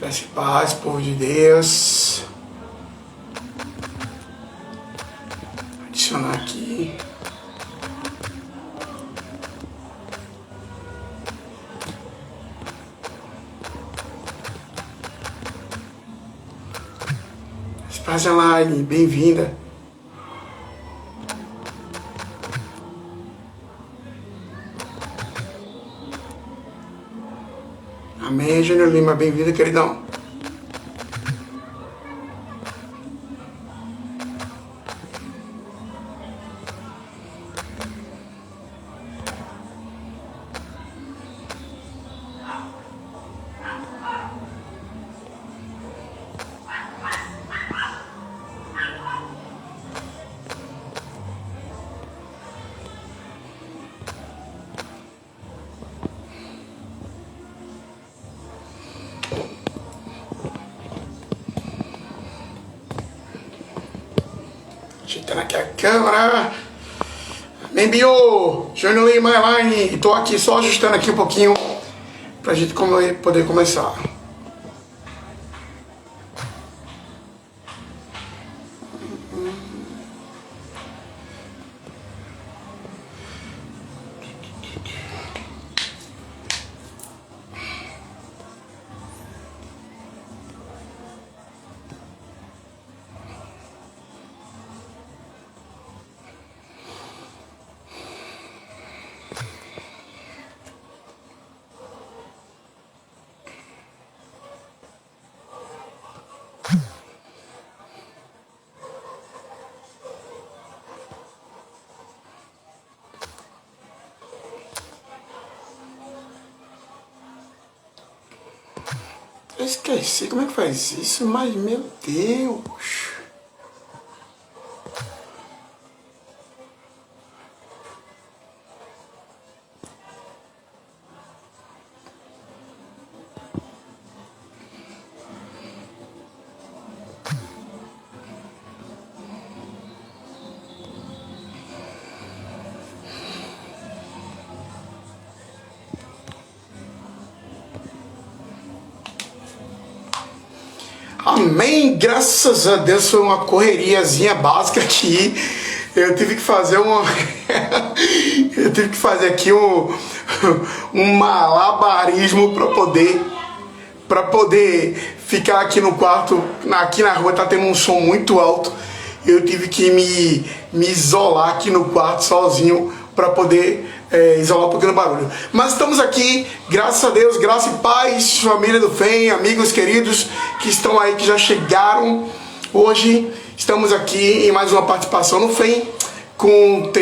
Graça e paz, povo de Deus. Adicionar aqui. Paz, Elaine, bem-vinda. Amém, Júnior Lima, bem-vindo, queridão. Ajeitando aqui a câmera. Amém, Bio. Júnior Lima, Elaine. Tô aqui só ajustando aqui um pouquinho pra gente poder começar. Eu esqueci como é que faz isso, mas meu Deus. Amém, graças a Deus. Foi uma correriazinha básica aqui. Eu tive que fazer eu tive que fazer aqui um malabarismo para poder ficar aqui no quarto. Aqui na rua tá tendo um som muito alto. Eu tive que me isolar aqui no quarto sozinho para poder isolar um pouquinho do barulho. Mas estamos aqui, graças a Deus, graça e paz, família do FEM, amigos queridos que estão aí, que já chegaram. Hoje estamos aqui em mais uma participação no FEM com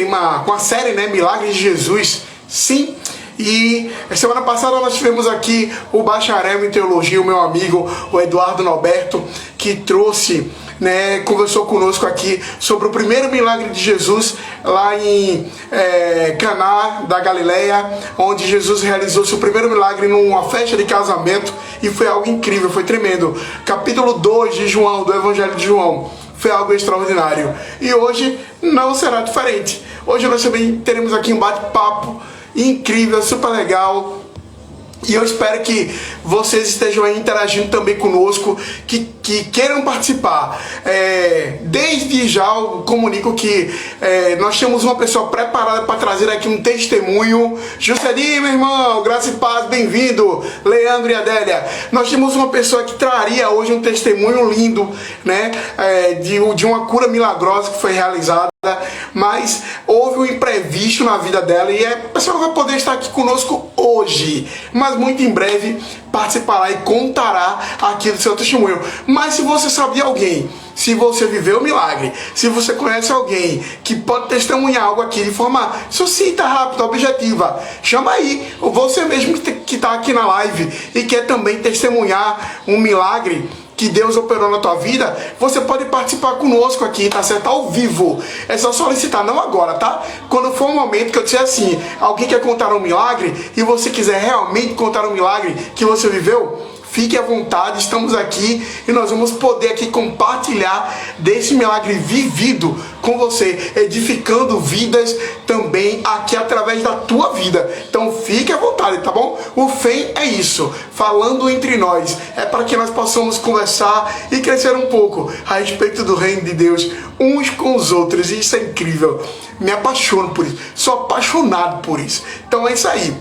a série, né, Milagres de Jesus. Sim. E semana passada nós tivemos aqui o bacharel em teologia, o meu amigo, o Eduardo Norberto, que trouxe, né, conversou conosco aqui sobre o primeiro milagre de Jesus lá em Caná da Galileia, onde Jesus realizou seu primeiro milagre numa festa de casamento, e foi algo incrível, foi tremendo. Capítulo 2 de João, do Evangelho de João, foi algo extraordinário. E hoje não será diferente. Hoje nós também teremos aqui um bate-papo incrível, super legal. E eu espero que vocês estejam aí interagindo também conosco, que queiram participar. Desde já eu comunico que nós temos uma pessoa preparada para trazer aqui um testemunho. Juscelino, meu irmão, graça e paz, bem-vindo. Leandro e Adélia. Nós temos uma pessoa que traria hoje um testemunho lindo, né, de uma cura milagrosa que foi realizada. Mas houve um imprevisto na vida dela e a pessoa não vai poder estar aqui conosco hoje, mas muito em breve participará e contará aqui do seu testemunho. Mas se você sabe de alguém, se você viveu o milagre, se você conhece alguém que pode testemunhar algo aqui de forma sucinta, rápida, objetiva, chama aí, você mesmo que está aqui na live e quer também testemunhar um milagre que Deus operou na tua vida, você pode participar conosco aqui, tá certo? Ao vivo. É só solicitar, não agora, tá? Quando for um momento que eu disser assim, alguém quer contar um milagre e você quiser realmente contar um milagre que você viveu, fique à vontade, estamos aqui e nós vamos poder aqui compartilhar desse milagre vivido com você, edificando vidas também aqui através da tua vida. Então fique à vontade, tá bom? O FEM é isso, falando entre nós, é para que nós possamos conversar e crescer um pouco a respeito do reino de Deus uns com os outros, e isso é incrível, me apaixono por isso, sou apaixonado por isso. Então é isso aí.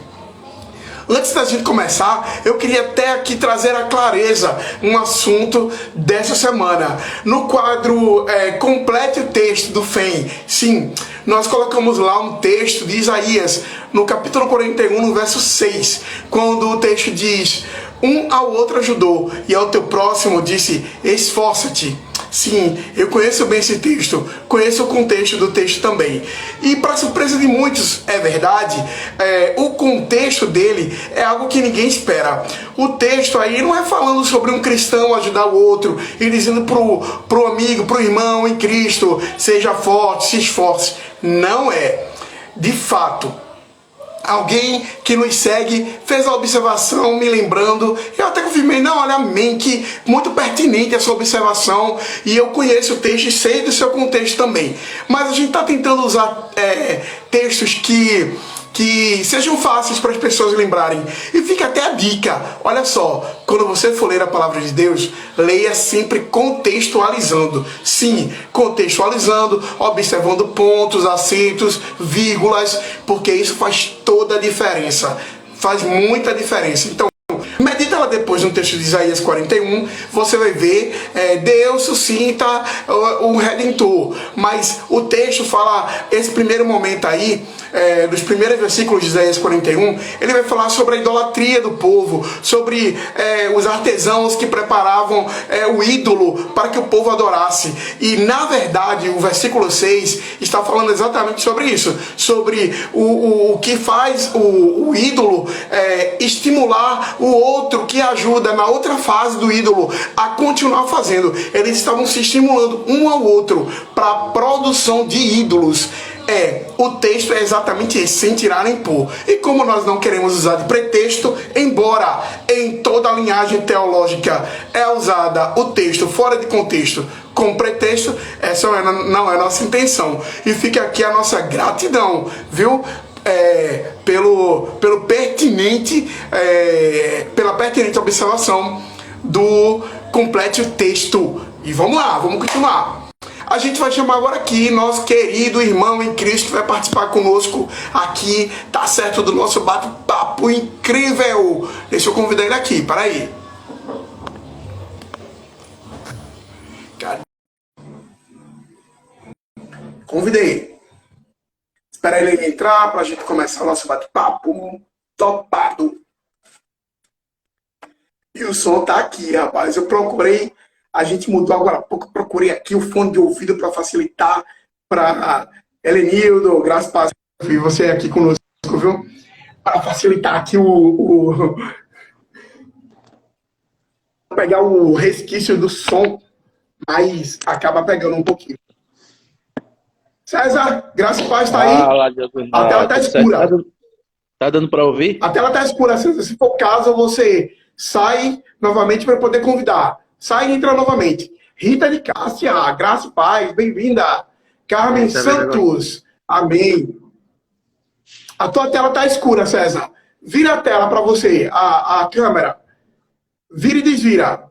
Antes da gente começar, eu queria até aqui trazer a clareza um assunto dessa semana. No quadro Complete o Texto do FEM, sim, nós colocamos lá um texto de Isaías, no capítulo 41, no verso 6, quando o texto diz: um ao outro ajudou, e ao teu próximo disse, esforça-te. Sim, eu conheço bem esse texto, conheço o contexto do texto também. E para surpresa de muitos, é verdade, o contexto dele é algo que ninguém espera. O texto aí não é falando sobre um cristão ajudar o outro e dizendo pro amigo, pro irmão em Cristo, seja forte, se esforce. Não é. De fato, alguém que nos segue fez a observação, me lembrando, eu até confirmei, não, olha, amém, que muito pertinente essa observação, e eu conheço o texto e sei do seu contexto também. Mas a gente está tentando usar textos que sejam fáceis para as pessoas lembrarem. E fica até a dica, olha só, quando você for ler a palavra de Deus, leia sempre contextualizando. Sim, contextualizando, observando pontos, acentos, vírgulas, porque isso faz toda a diferença. Faz muita diferença. Então, medita lá depois no texto de Isaías 41, você vai ver Deus suscita o Redentor. Mas o texto fala, esse primeiro momento aí, dos primeiros versículos de Isaías 41, ele vai falar sobre a idolatria do povo, sobre os artesãos que preparavam o ídolo para que o povo adorasse. E na verdade o versículo 6 está falando exatamente sobre isso, sobre o que faz o ídolo estimular o outro que ajuda na outra fase do ídolo a continuar fazendo. Eles estavam se estimulando um ao outro para a produção de ídolos. O texto é exatamente esse, sem tirar nem pôr. E como nós não queremos usar de pretexto, embora em toda a linhagem teológica é usada o texto fora de contexto como pretexto, essa não é a nossa intenção. E fica aqui a nossa gratidão, viu? Pela pertinente observação do Complete o Texto. E vamos lá, vamos continuar. A gente vai chamar agora aqui nosso querido irmão em Cristo que vai participar conosco aqui, tá certo, do nosso bate-papo incrível. Deixa eu convidar ele aqui, peraí. Convidei. Espera ele entrar pra gente começar o nosso bate-papo topado. E o som tá aqui, rapaz. Eu procurei, a gente mudou agora há pouco, procurei aqui o fone de ouvido para facilitar para Helenildo, graças a Deus, você aqui conosco, viu? Para facilitar aqui pegar o resquício do som, mas acaba pegando um pouquinho. César, graças a Deus, está aí. A tela tá escura. Tá dando para ouvir? A tela tá escura, César. Se for o caso, você sai novamente para poder convidar. Sai e entra novamente. Rita de Cássia, graça e paz, bem-vinda. Carmen Santos, amém. A tua tela tá escura, César. Vira a tela para você, a câmera. Vira e desvira.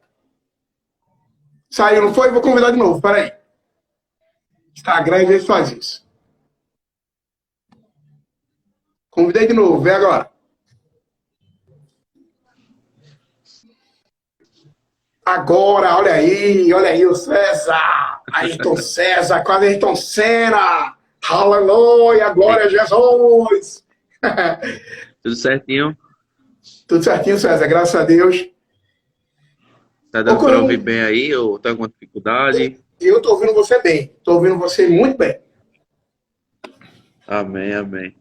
Saiu, não foi? Vou convidar de novo, peraí. Instagram, às vezes faz isso. Convidei de novo, vem agora. Agora, olha aí o César. Ayrton César, quase Ayrton Senna. Aleluia, glória a Jesus. Tudo certinho? Tudo certinho, César, graças a Deus. Tá dando para ouvir bem aí ou tá com dificuldade? Eu tô ouvindo você bem. Tô ouvindo você muito bem. Amém, amém.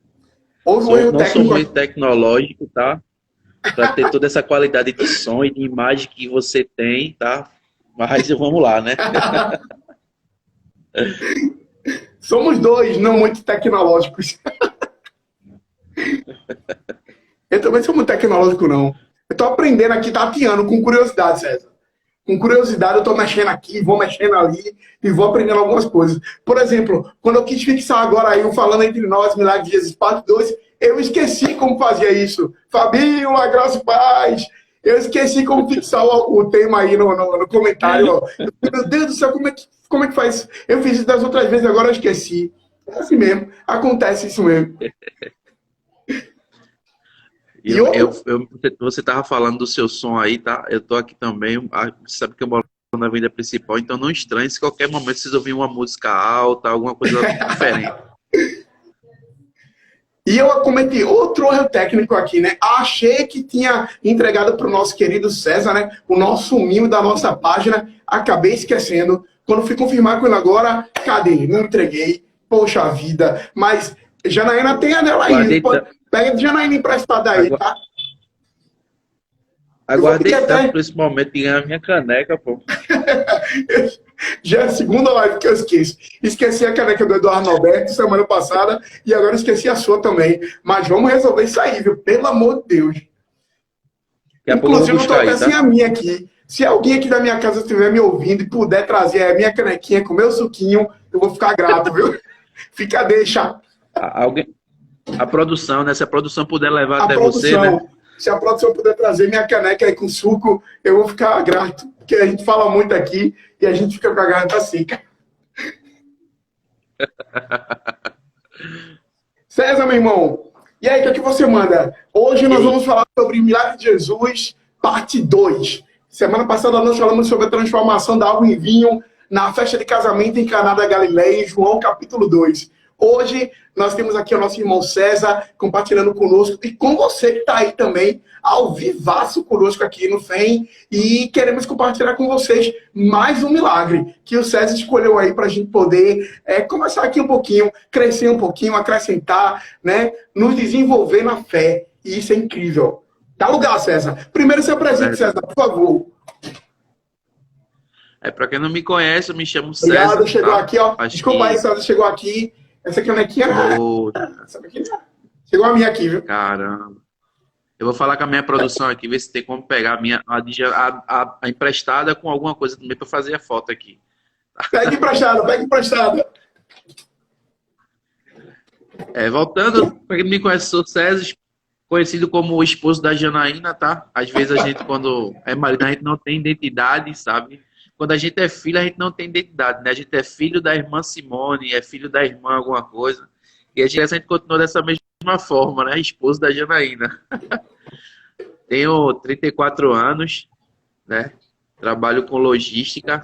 Houve um erro técnico. Não sou muito tecnológico, tá? Para ter toda essa qualidade de som e de imagem que você tem, tá? Mas vamos lá, né? Somos dois, não muito tecnológicos. Eu também sou muito tecnológico, não. Eu tô aprendendo aqui, tateando, com curiosidade, César. Com curiosidade, eu tô mexendo aqui, vou mexendo ali e vou aprendendo algumas coisas. Por exemplo, quando eu quis fixar agora aí o Falando Entre Nós, Milagre de Jesus, parte 2, eu esqueci como fazia isso. Fabinho, a graça e paz. Eu esqueci como fixar o tema aí no comentário. Ó. Meu Deus do céu, como é que faz? Eu fiz isso das outras vezes, agora eu esqueci. É assim mesmo, acontece isso mesmo. Você estava falando do seu som aí, tá? Eu tô aqui também. Você sabe que eu moro na avenida principal, então não estranhe se qualquer momento vocês ouvirem uma música alta, alguma coisa diferente. E eu cometi outro erro técnico aqui, né? Achei que tinha entregado para o nosso querido César, né? O nosso mimo da nossa página. Acabei esquecendo. Quando fui confirmar com ele agora, cadê? Não entreguei. Poxa vida. Mas Janaína tem a dela aí. Pega a Janaína emprestada aí, tá? Aguardei tanto por esse momento de ganhar a minha caneca, pô. Já é a segunda live que eu esqueço. Esqueci a caneca do Eduardo Alberto semana passada e agora esqueci a sua também. Mas vamos resolver isso aí, viu? Pelo amor de Deus. Inclusive, eu tô até sem a minha aqui. Se alguém aqui da minha casa estiver me ouvindo e puder trazer a minha canequinha com o meu suquinho, eu vou ficar grato, viu? Fica, deixa. A produção, né? Se a produção puder levar até você, né? Se a produção puder trazer minha caneca aí com suco, eu vou ficar grato. Porque a gente fala muito aqui e a gente fica com a garganta seca. César, meu irmão. E aí, o que é que você manda? Hoje nós vamos falar sobre Milagre de Jesus, parte 2. Semana passada nós falamos sobre a transformação da água em vinho na festa de casamento em Caná da Galileia, em João capítulo 2. Hoje nós temos aqui o nosso irmão César compartilhando conosco e com você que está aí também, ao vivaço conosco aqui no FEM, e queremos compartilhar com vocês mais um milagre que o César escolheu aí para a gente poder começar aqui um pouquinho, crescer um pouquinho, acrescentar, né, nos desenvolver na fé. E isso é incrível. Dá lugar, César. Primeiro se apresente, César, por favor. Para quem não me conhece, eu me chamo César. Obrigado, chegou tá? aqui, ó. Desculpa aí, César, chegou aqui. Essa canequinha, chegou a minha aqui, viu? Caramba. Eu vou falar com a minha produção aqui, ver se tem como pegar a emprestada com alguma coisa também para fazer a foto aqui. Pega emprestada, pega emprestada. Voltando, para quem não me conhece, sou César, conhecido como o esposo da Janaína, tá? Às vezes a gente, quando é marido, a gente não tem identidade, sabe? Quando a gente é filho, a gente não tem identidade, né? A gente é filho da irmã Simone, é filho da irmã alguma coisa. E a gente continua dessa mesma forma, né? Esposo da Janaína. Tenho 34 anos, né? Trabalho com logística.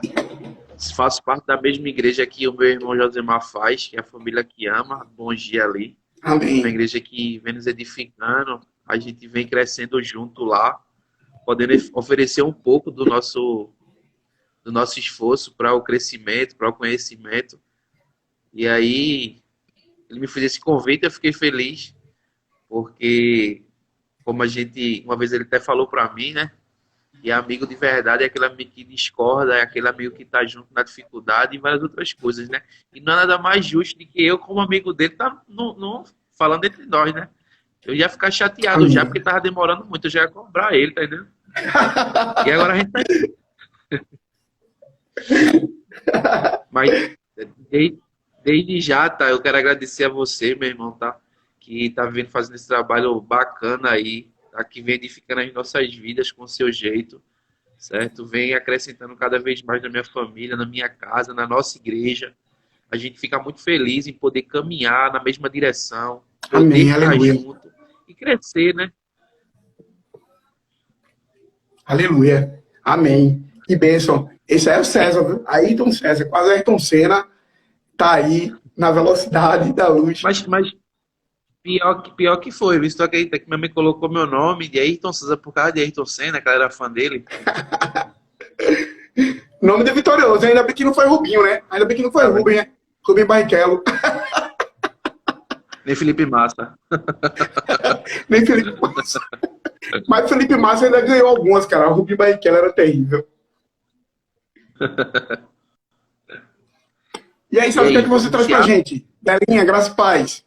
Faço parte da mesma igreja que o meu irmão Josemar faz, que é a família que ama. Bom dia ali. Amém. Uma igreja que vem nos edificando. A gente vem crescendo junto lá, podendo oferecer um pouco do nosso esforço para o crescimento, para o conhecimento. E aí, ele me fez esse convite, eu fiquei feliz, porque, como uma vez ele até falou para mim, né? E amigo de verdade é aquele amigo que discorda, é aquele amigo que está junto na dificuldade e várias outras coisas, né? E não é nada mais justo do que eu, como amigo dele, tá falando entre nós, né? Eu ia ficar chateado já, porque tava demorando muito, eu já ia cobrar ele, tá entendendo? E agora a gente tá... Mas desde já, tá? Eu quero agradecer a você, meu irmão, tá? Que tá vindo fazendo esse trabalho bacana aí, tá? Que vem edificando as nossas vidas com o seu jeito, certo? Vem acrescentando cada vez mais na minha família, na minha casa, na nossa igreja. A gente fica muito feliz em poder caminhar na mesma direção, poder estar junto e crescer, né? Aleluia. Amém. Que bênção. Esse é o César, viu? Ayrton César, quase Ayrton Senna, tá aí na velocidade da luz. Mas pior que foi, visto que minha mãe colocou meu nome de Ayrton César por causa de Ayrton Senna, que ela era fã dele. Nome de vitorioso, ainda bem que não foi Rubinho, né? Ainda bem que não foi Rubinho, né? Rubinho Barrichello. Nem Felipe Massa. Nem Felipe Massa. Mas Felipe Massa ainda ganhou algumas, cara. O Rubinho Barrichello era terrível. E aí, sabe o que é que você traz pra gente? Belinha, graça e paz.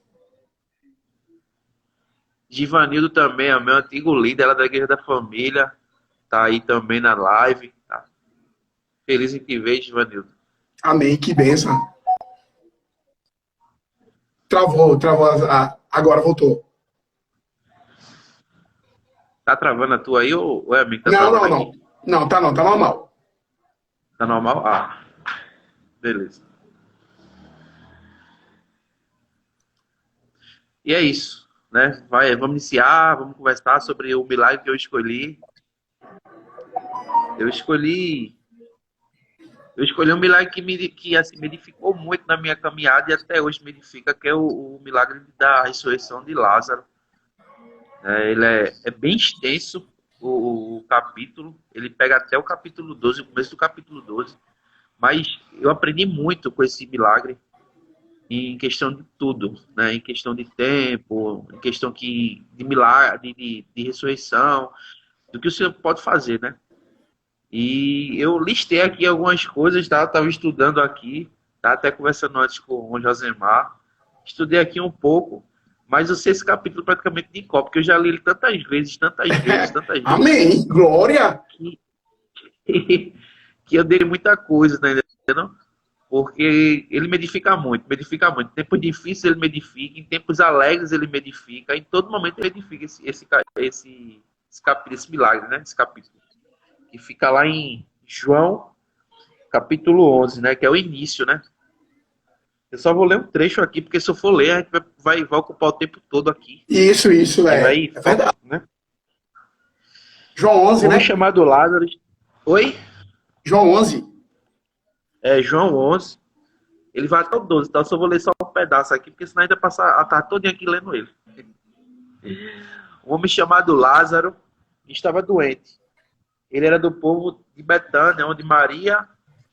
Givanildo também é meu antigo líder, ela é da Igreja da Família. Tá aí também na live. Tá? Feliz em te ver, Givanildo. Amém, que bênção. Travou. Agora voltou. Tá travando a tua aí ou é a minha que tá Não, travando não, aqui? não. Não, tá não, tá normal. Tá normal? Ah, beleza. E é isso, né? Vamos iniciar, vamos conversar sobre o milagre que eu escolhi. Eu escolhi, eu escolhi um milagre que assim, me edificou muito na minha caminhada e até hoje me edifica, que é o milagre da ressurreição de Lázaro. Ele é bem extenso, o capítulo. Ele pega até o capítulo 12, o começo do capítulo 12. Mas eu aprendi muito com esse milagre em questão de tudo, né? Em questão de tempo, em questão de milagre, de ressurreição, do que o Senhor pode fazer, né? E eu listei aqui algumas coisas, tá? Estava estudando aqui, tá? Até conversando antes com o Josemar. Estudei aqui um pouco, mas eu sei esse capítulo praticamente de cor, porque eu já li ele tantas vezes, Amém. Glória. que, que eu dei muita coisa, tá entendendo? Porque ele me edifica muito, me edifica muito. Em tempos difíceis ele me edifica, em tempos alegres ele me edifica, em todo momento ele edifica esse capítulo, esse milagre, né? Esse capítulo. Que fica lá em João, capítulo 11, né? Que é o início, né? Eu só vou ler um trecho aqui, porque se eu for ler, a gente vai ocupar o tempo todo aqui. Isso, E é. vai, É verdade. né? João Um 11, homem né? chamado Lázaro. Oi? João 11. É João 11. Ele vai até o 12, então eu só vou ler só um pedaço aqui, porque senão ainda passa a tarde toda aqui lendo ele. Um homem chamado Lázaro estava doente. Ele era do povo de Betânia, onde Maria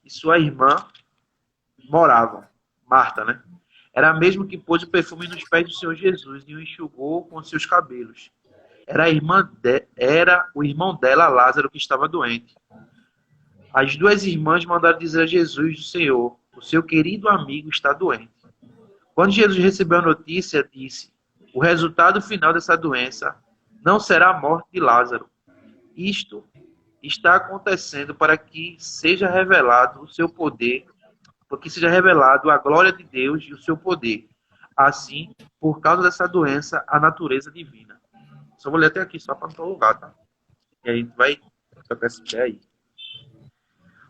e sua irmã moravam. Marta, né? Era a mesma que pôs o perfume nos pés do Senhor Jesus e o enxugou com seus cabelos. Era o irmão dela, Lázaro, que estava doente. As duas irmãs mandaram dizer a Jesus do Senhor: o seu querido amigo está doente. Quando Jesus recebeu a notícia, disse: o resultado final dessa doença não será a morte de Lázaro. Isto está acontecendo para que seja revelado o seu poder, para que seja revelado a glória de Deus e o seu poder. Assim, por causa dessa doença, a natureza divina. Só vou ler até aqui, só para não lugar, tá? E aí a gente vai trocar essa ideia aí.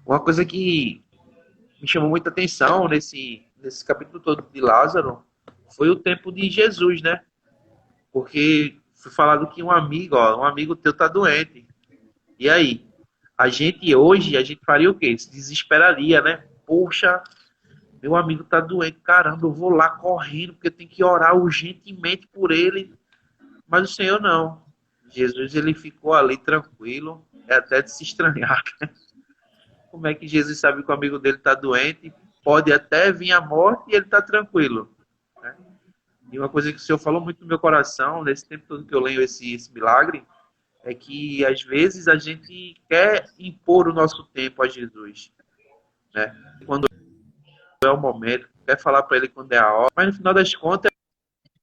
Uma coisa que me chamou muita atenção nesse capítulo todo de Lázaro foi o tempo de Jesus, né? Porque foi falado que um amigo teu tá doente. E aí? Hoje, a gente faria o quê? Se desesperaria, né? Poxa, meu amigo tá doente, caramba, eu vou lá correndo, porque eu tenho que orar urgentemente por ele. Mas o Senhor não. Jesus, ele ficou ali tranquilo, é até de se estranhar. Como é que Jesus sabe que o amigo dele tá doente? Pode até vir a morte e ele tá tranquilo. Né? E uma coisa que o Senhor falou muito no meu coração, nesse tempo todo que eu leio esse milagre, é que às vezes a gente quer impor o nosso tempo a Jesus, né? Quando é o momento, quer falar para ele quando é a hora, mas no final das contas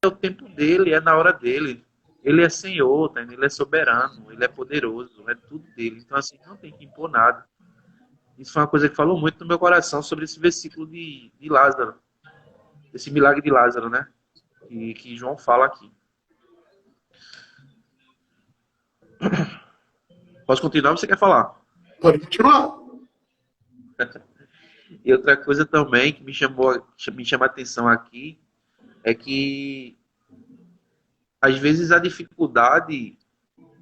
é o tempo dele, é na hora dele. Ele é Senhor, tá? Ele é soberano, ele é poderoso, é tudo dele. Então assim, não tem que impor nada. Isso foi uma coisa que falou muito no meu coração sobre esse versículo de Lázaro, esse milagre de Lázaro, né? Que João fala aqui. Posso continuar ou você quer falar? Pode continuar. E outra coisa também que me chama a atenção aqui é que às vezes a dificuldade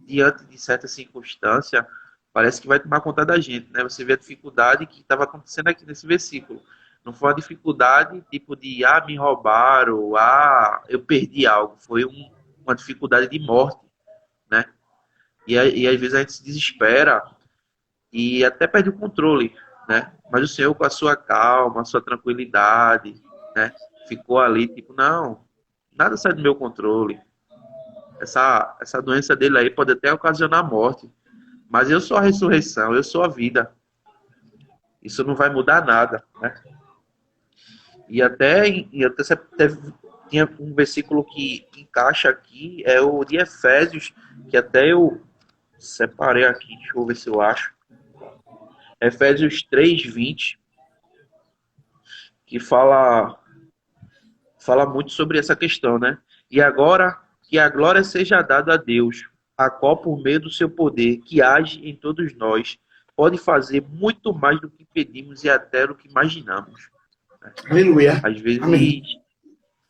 diante de certa circunstância parece que vai tomar conta da gente, né? Você vê a dificuldade que estava acontecendo aqui nesse versículo. Não foi uma dificuldade tipo de me roubaram, eu perdi algo. Foi uma dificuldade de morte, né? E às vezes a gente se desespera e até perde o controle, né? Mas o Senhor, com a sua calma, a sua tranquilidade, né? Ficou ali, tipo, não, nada sai do meu controle. Essa doença dele aí pode até ocasionar morte, mas eu sou a ressurreição, eu sou a vida. Isso não vai mudar nada, né? E até você tinha um versículo que encaixa aqui, é o de Efésios, que até eu separei aqui, deixa eu ver se eu acho. Efésios 3:20, que fala muito sobre essa questão, né? E agora que a glória seja dada a Deus, a qual por meio do seu poder, que age em todos nós, pode fazer muito mais do que pedimos e até do que imaginamos. Aleluia. Às Amém. vezes,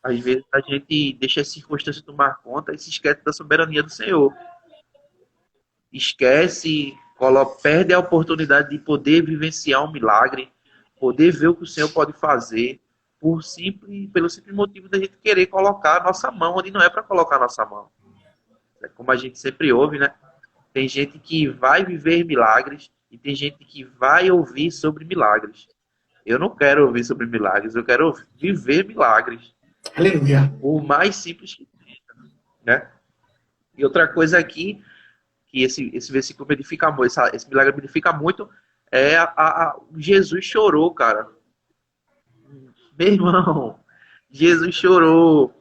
às vezes a gente deixa as circunstâncias tomar conta e se esquece da soberania do Senhor. Esquece, perde a oportunidade de poder vivenciar um milagre, poder ver o que o Senhor pode fazer, pelo simples motivo da gente querer colocar a nossa mão onde não é para colocar a nossa mão. É como a gente sempre ouve, né? Tem gente que vai viver milagres e tem gente que vai ouvir sobre milagres. Eu não quero ouvir sobre milagres, eu quero viver milagres. Aleluia. O mais simples que seja, né? E outra coisa aqui, que esse versículo me edifica muito, esse milagre me edifica muito, é Jesus chorou, cara. Meu irmão, Jesus chorou.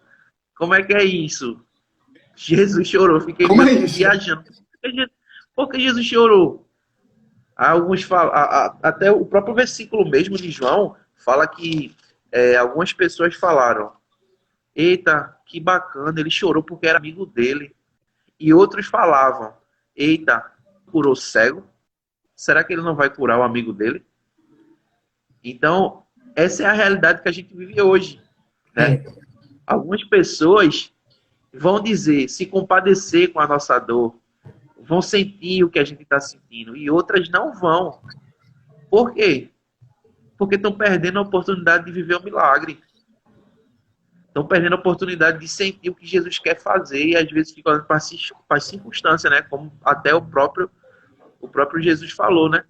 Como é que é isso? Jesus chorou. Fiquei Como é mesmo isso? viajando. Por que Jesus chorou? Alguns falam, até o próprio versículo mesmo de João fala que algumas pessoas falaram: eita, que bacana, ele chorou porque era amigo dele. E outros falavam: eita, curou cego? Será que ele não vai curar o amigo dele? Então, essa é a realidade que a gente vive hoje, né? Algumas pessoas vão dizer, se compadecer com a nossa dor, vão sentir o que a gente está sentindo, e outras não vão. Por quê? Porque estão perdendo a oportunidade de viver o milagre. Estão perdendo a oportunidade de sentir o que Jesus quer fazer, e às vezes ficam olhando para as circunstâncias, né? Como até o próprio Jesus falou, né?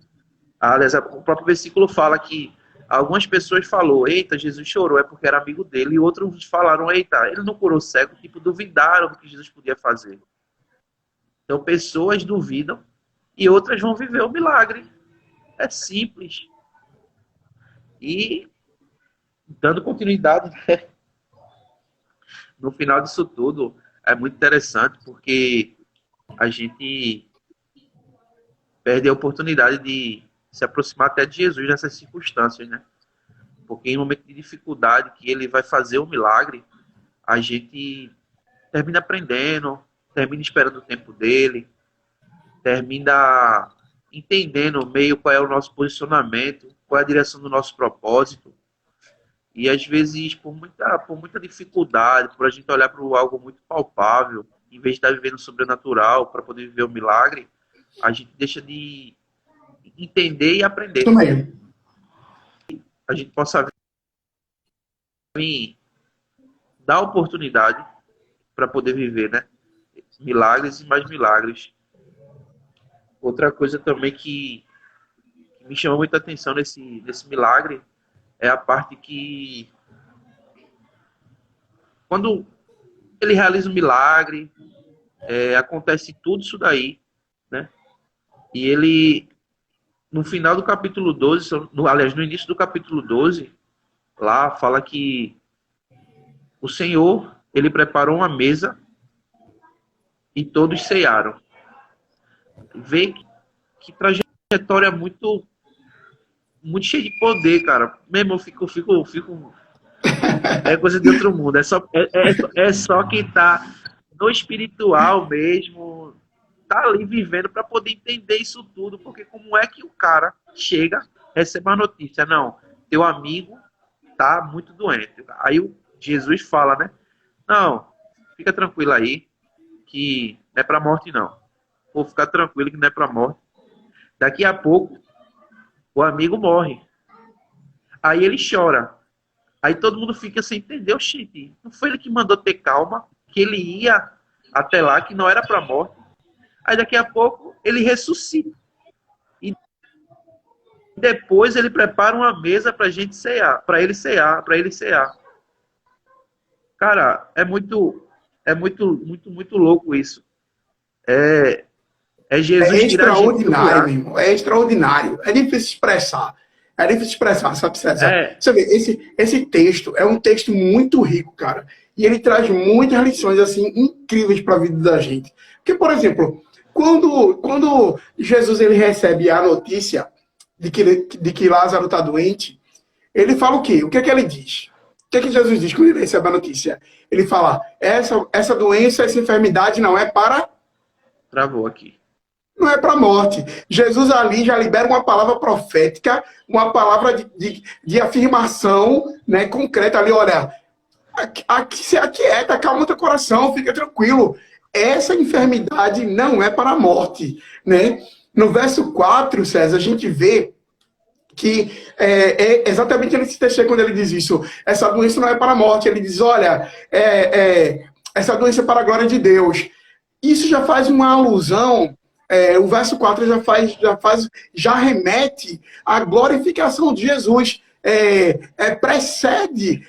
Aliás, o próprio versículo fala que algumas pessoas falaram: eita, Jesus chorou, é porque era amigo dele. E outros falaram: eita, ele não curou cego. Tipo, duvidaram do que Jesus podia fazer. Então, pessoas duvidam e outras vão viver o milagre. É simples. E, dando continuidade, né? No final disso tudo, é muito interessante porque a gente perde a oportunidade de se aproximar até de Jesus nessas circunstâncias, né? Porque em um momento de dificuldade que ele vai fazer o milagre, a gente termina aprendendo, termina esperando o tempo dele, termina entendendo meio qual é o nosso posicionamento, qual é a direção do nosso propósito. E às vezes, por muita dificuldade, por a gente olhar para algo muito palpável, em vez de estar vivendo o sobrenatural para poder viver o milagre, a gente deixa de entender e aprender. Também. A gente possa vir dar oportunidade para poder viver, né? Milagres e mais milagres. Outra coisa também que me chamou muita atenção nesse milagre é a parte que, quando ele realiza um milagre, acontece tudo isso daí, né? E ele, no final do capítulo 12, aliás, no início do capítulo 12, lá fala que o Senhor, ele preparou uma mesa e todos cearam. Vê que trajetória muito cheia de poder, cara. Mesmo eu fico é coisa de outro mundo. É só quem tá no espiritual mesmo, tá ali vivendo para poder entender isso tudo, porque como é que o cara chega, recebe uma notícia: não, teu amigo tá muito doente. Aí o Jesus fala, né? Não, fica tranquilo aí, que não é pra morte não. Vou ficar tranquilo que não é pra morte. Daqui a pouco, o amigo morre. Aí ele chora. Aí todo mundo fica sem entender. Oxente, não foi ele que mandou ter calma, que ele ia até lá, que não era pra morte. Aí daqui a pouco ele ressuscita. E depois ele prepara uma mesa pra gente cear, pra ele cear. Cara, é muito louco isso. É Jesus tirar a gente do Extraordinário, meu buraco. irmão. É extraordinário. É difícil expressar. Sabe, César? Você vê, esse texto é um texto muito rico, cara. e ele traz muitas lições assim incríveis para a vida da gente. Porque, por exemplo, quando Jesus ele recebe a notícia de que Lázaro está doente, ele fala o quê? O que é que ele diz? O que é que Jesus diz quando ele recebe a notícia? Ele fala, essa doença, essa enfermidade não é para... Travou aqui. Não é para a morte. Jesus ali já libera uma palavra profética, uma palavra de afirmação, né, concreta ali, olha, aqui se aquieta, calma o teu coração, fica tranquilo. Essa enfermidade não é para a morte, né? No verso 4, César, a gente vê que é exatamente nesse texto quando ele diz isso. Essa doença não é para a morte. Ele diz, olha, essa doença é para a glória de Deus. Isso já faz uma alusão, o verso 4 já remete à glorificação de Jesus. Precede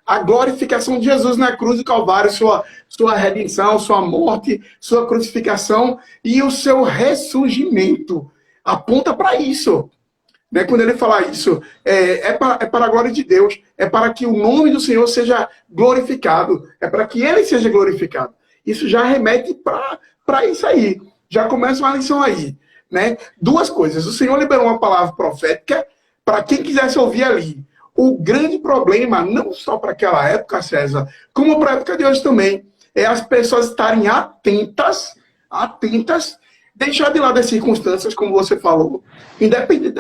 a glorificação de Jesus na cruz do Calvário, sua redenção, sua morte, sua crucificação e o seu ressurgimento. Aponta para isso. Né? Quando ele fala isso, para a glória de Deus, é para que o nome do Senhor seja glorificado, é para que ele seja glorificado. Isso já remete para isso aí. Já começa uma lição aí. Né? Duas coisas. O Senhor liberou uma palavra profética para quem quisesse ouvir ali. O grande problema, não só para aquela época, César, como para a época de hoje também, é as pessoas estarem atentas, deixar de lado as circunstâncias, como você falou, independente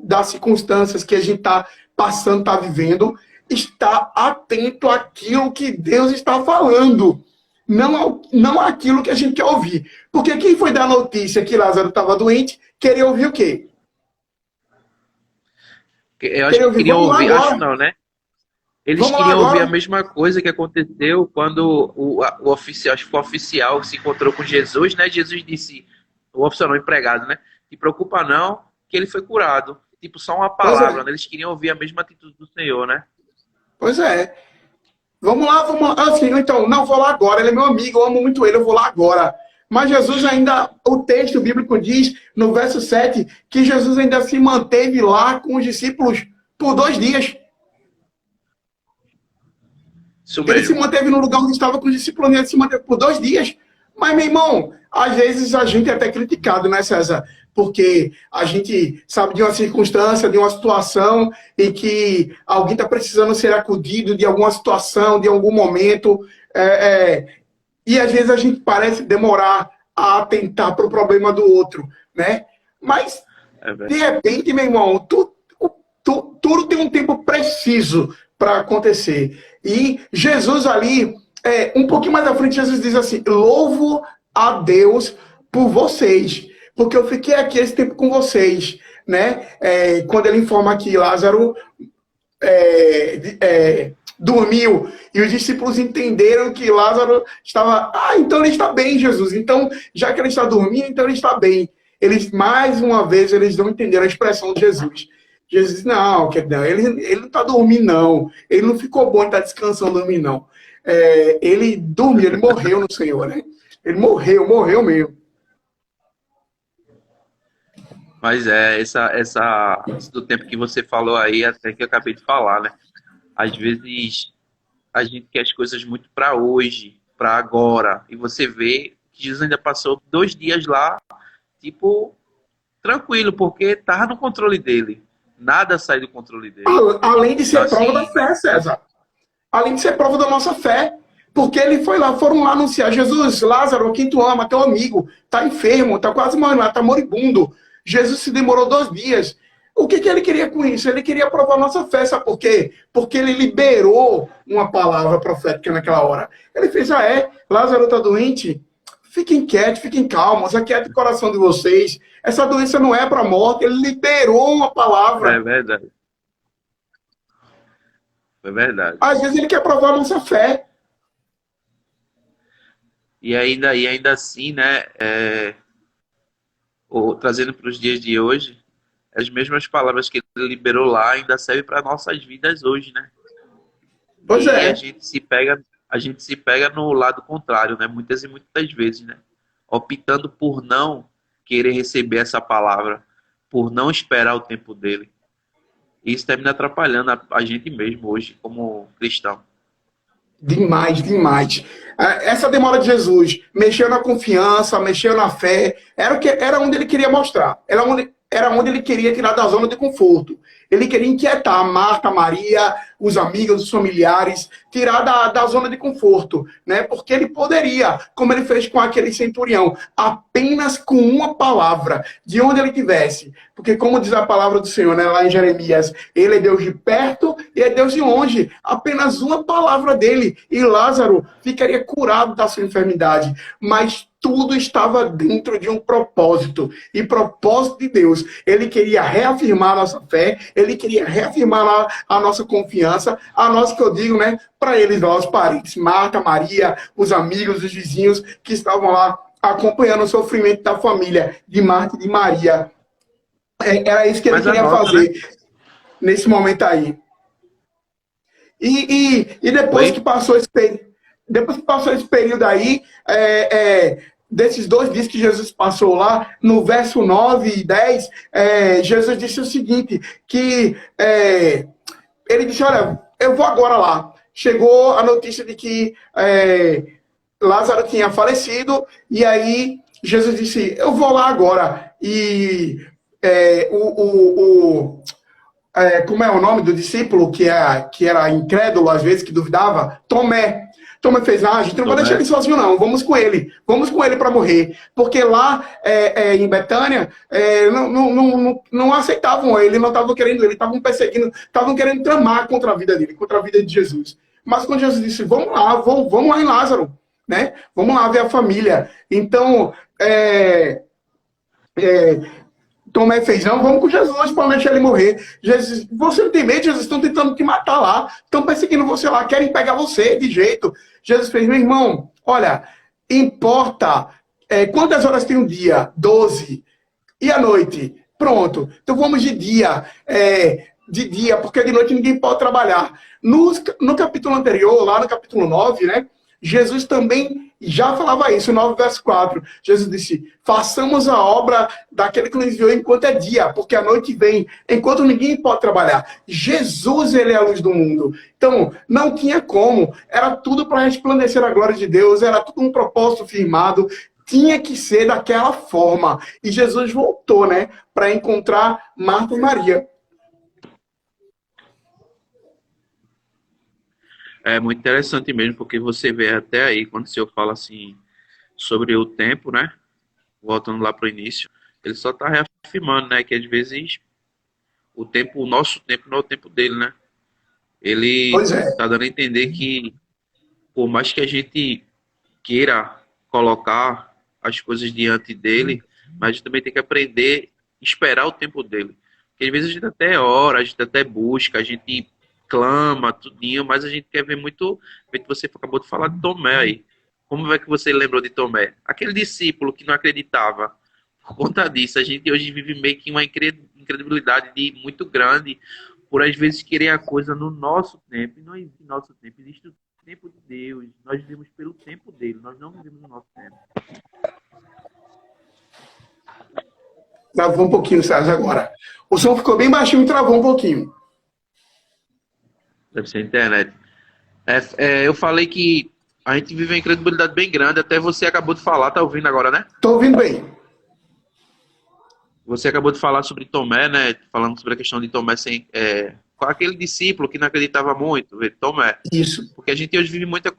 das circunstâncias que a gente está passando, está vivendo, estar atento àquilo que Deus está falando, não àquilo que a gente quer ouvir. Porque quem foi dar a notícia que Lázaro estava doente, queria ouvir o quê? Eu acho que queriam ouvir, acho não, né? Eles queriam ouvir a mesma coisa que aconteceu quando o oficial, acho que foi o oficial, se encontrou com Jesus, né? Jesus disse, o oficial não, o empregado, né? Te preocupa não, que ele foi curado. Tipo, só uma palavra, né? Eles queriam ouvir a mesma atitude do Senhor, né? Pois é. Vamos lá. Assim, então, não, vou lá agora, ele é meu amigo, eu amo muito ele, eu vou lá agora. Mas Jesus ainda, o texto bíblico diz, no verso 7, que Jesus ainda se manteve lá com os discípulos por 2 dias. Ele se manteve no lugar onde estava com os discípulos, ele se manteve por 2 dias. Mas, meu irmão, às vezes a gente é até criticado, né, César? Porque a gente sabe de uma circunstância, de uma situação em que alguém está precisando ser acudido de alguma situação, de algum momento. E às vezes a gente parece demorar a atentar para o problema do outro, né? Mas, de repente, meu irmão, tudo tem um tempo preciso para acontecer. E Jesus ali, um pouquinho mais à frente, Jesus diz assim, louvo a Deus por vocês, porque eu fiquei aqui esse tempo com vocês, né? Quando ele informa que Lázaro dormiu, e os discípulos entenderam que Lázaro estava... então ele está bem, Jesus. Então, já que ele está dormindo, então ele está bem. Eles, mais uma vez, eles não entenderam a expressão de Jesus. Jesus disse, não, ele não está dormindo, não. Ele não ficou bom, ele está descansando, dormindo, não. Ele dormiu, ele morreu no Senhor, né? Ele morreu mesmo. Mas essa do tempo que você falou aí, até que eu acabei de falar, né? Às vezes a gente quer as coisas muito para hoje, para agora. E você vê que Jesus ainda passou 2 dias lá, tipo, tranquilo, porque estava no controle dele. Nada sai do controle dele. Além de ser prova da fé, César. Além de ser prova da nossa fé. Porque ele foram lá anunciar, Jesus, Lázaro, quem tu ama, teu amigo, está enfermo, está quase morrendo, está moribundo. Jesus se demorou 2 dias. O que ele queria com isso? Ele queria provar a nossa fé, sabe por quê? Porque ele liberou uma palavra profética naquela hora. Ele fez, Lázaro está doente? Fiquem quietos, fiquem calmos, aquieta o coração de vocês. Essa doença não é para a morte. Ele liberou uma palavra. É verdade. É verdade. Às vezes ele quer provar a nossa fé. E ainda assim, né, trazendo para os dias de hoje, as mesmas palavras que ele liberou lá ainda servem para nossas vidas hoje, né? Pois e é. A gente se pega no lado contrário, né? Muitas e muitas vezes, né? Optando por não querer receber essa palavra, por não esperar o tempo dele. E isso termina atrapalhando a gente mesmo hoje, como cristão. Demais, demais. Essa demora de Jesus, mexeu na confiança, mexeu na fé, era onde ele queria mostrar. Era onde ele queria tirar da zona de conforto. Ele queria inquietar a Marta, Maria, os amigos, os familiares, tirar da zona de conforto, né? Porque ele poderia, como ele fez com aquele centurião, apenas com uma palavra, de onde ele estivesse. Porque como diz a palavra do Senhor, né, lá em Jeremias, ele é Deus de perto e é Deus de longe. Apenas uma palavra dele e Lázaro ficaria curado da sua enfermidade. Mas tudo estava dentro de um propósito. E propósito de Deus. Ele queria reafirmar a nossa fé, ele queria reafirmar a nossa confiança, a nós que eu digo, né, para eles lá, os parentes, Marta, Maria, os amigos, os vizinhos que estavam lá acompanhando o sofrimento da família de Marta e de Maria. Era isso que ele queria fazer, né, nesse momento aí. E depois que passou esse período, aí, desses 2 dias que Jesus passou lá, no verso 9 e 10, Jesus disse o seguinte, que ele disse, olha, eu vou agora lá. Chegou a notícia de que Lázaro tinha falecido, e aí Jesus disse, eu vou lá agora. E como é o nome do discípulo que era incrédulo, às vezes, que duvidava? Tomé. Tomé fez, a gente não vai deixar ele sozinho, não. Vamos com ele para morrer. Porque lá em Betânia, não aceitavam ele, não estavam querendo ele, estavam perseguindo, estavam querendo tramar contra a vida dele, contra a vida de Jesus. Mas quando Jesus disse, vamos lá em Lázaro, né? Vamos lá ver a família. Então, Tomé fez, não, vamos com Jesus para deixar ele morrer. Jesus, você não tem medo? Jesus, estão tentando te matar lá, estão perseguindo você lá, querem pegar você de jeito. Jesus fez, meu irmão, olha, importa quantas horas tem um dia? 12. E a noite? Pronto. Então vamos de dia, porque de noite ninguém pode trabalhar. No capítulo anterior, lá no capítulo 9, né? Jesus também já falava isso, 9 verso 4. Jesus disse, façamos a obra daquele que nos enviou enquanto é dia, porque a noite vem, enquanto ninguém pode trabalhar. Jesus, ele é a luz do mundo. Então, não tinha como. Era tudo para resplandecer a glória de Deus, era tudo um propósito firmado. Tinha que ser daquela forma. E Jesus voltou, né, para encontrar Marta e Maria. É muito interessante mesmo, porque você vê até aí, quando o senhor fala assim sobre o tempo, né? Voltando lá para o início, ele só está reafirmando, né? Que às vezes o nosso tempo não é o tempo dele, né? Ele está dando a entender que, por mais que a gente queira colocar as coisas diante dele, mas a gente também tem que aprender a esperar o tempo dele. Porque às vezes a gente até ora, a gente até busca, a gente clama, tudinho, mas a gente quer ver muito, que você acabou de falar de Tomé aí. Como é que você lembrou de Tomé? Aquele discípulo que não acreditava. Por conta disso, a gente hoje vive meio que uma incredibilidade muito grande, por às vezes querer a coisa no nosso tempo, e não existe nosso tempo, existe o tempo de Deus. Nós vivemos pelo tempo dele, nós não vivemos no nosso tempo. Travou um pouquinho, Sérgio, agora. O som ficou bem baixinho e travou um pouquinho. Deve ser a internet. Eu falei que a gente vive uma incredibilidade bem grande, até você acabou de falar, tá ouvindo agora, né? Tô ouvindo bem. Você acabou de falar sobre Tomé, né? Falando sobre a questão de Tomé com aquele discípulo que não acreditava muito, Tomé. Isso. Porque a gente hoje vive muito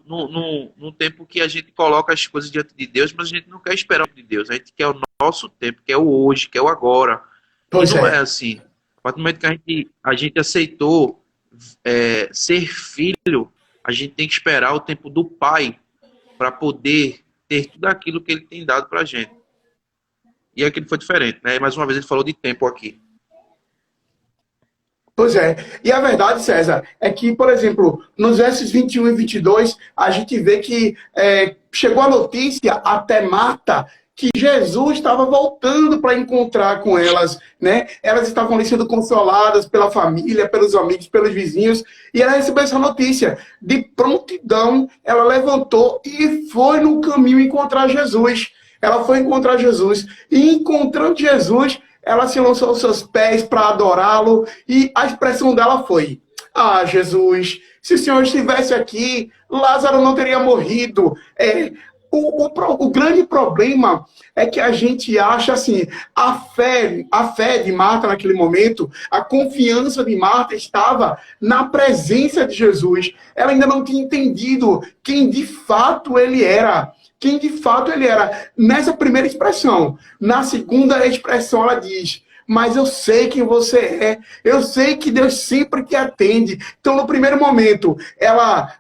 num tempo que a gente coloca as coisas diante de Deus, mas a gente não quer esperar o tempo de Deus. A gente quer o nosso tempo, que é o hoje, que é o agora. Pois e não é assim. A partir do momento que a gente aceitou ser filho, a gente tem que esperar o tempo do Pai para poder ter tudo aquilo que Ele tem dado para a gente. E aquilo foi diferente, né? Mais uma vez ele falou de tempo aqui. Pois é. E a verdade, César, é que, por exemplo, nos versos 21 e 22, a gente vê que chegou a notícia até Marta que Jesus estava voltando para encontrar com elas, né? Elas estavam ali sendo consoladas pela família, pelos amigos, pelos vizinhos, e ela recebeu essa notícia. De prontidão, ela levantou e foi no caminho encontrar Jesus. Ela foi encontrar Jesus, e encontrando Jesus, ela se lançou aos seus pés para adorá-lo, e a expressão dela foi, ah, Jesus, Se o Senhor estivesse aqui, Lázaro não teria morrido. O grande problema é que a gente acha assim, a fé de Marta naquele momento, a confiança de Marta estava na presença de Jesus. Ela ainda não tinha entendido quem de fato ele era. Quem de fato ele era. Nessa primeira expressão. Na segunda expressão ela diz: mas eu sei quem você é, eu sei que Deus sempre te atende. Então, no primeiro momento, ela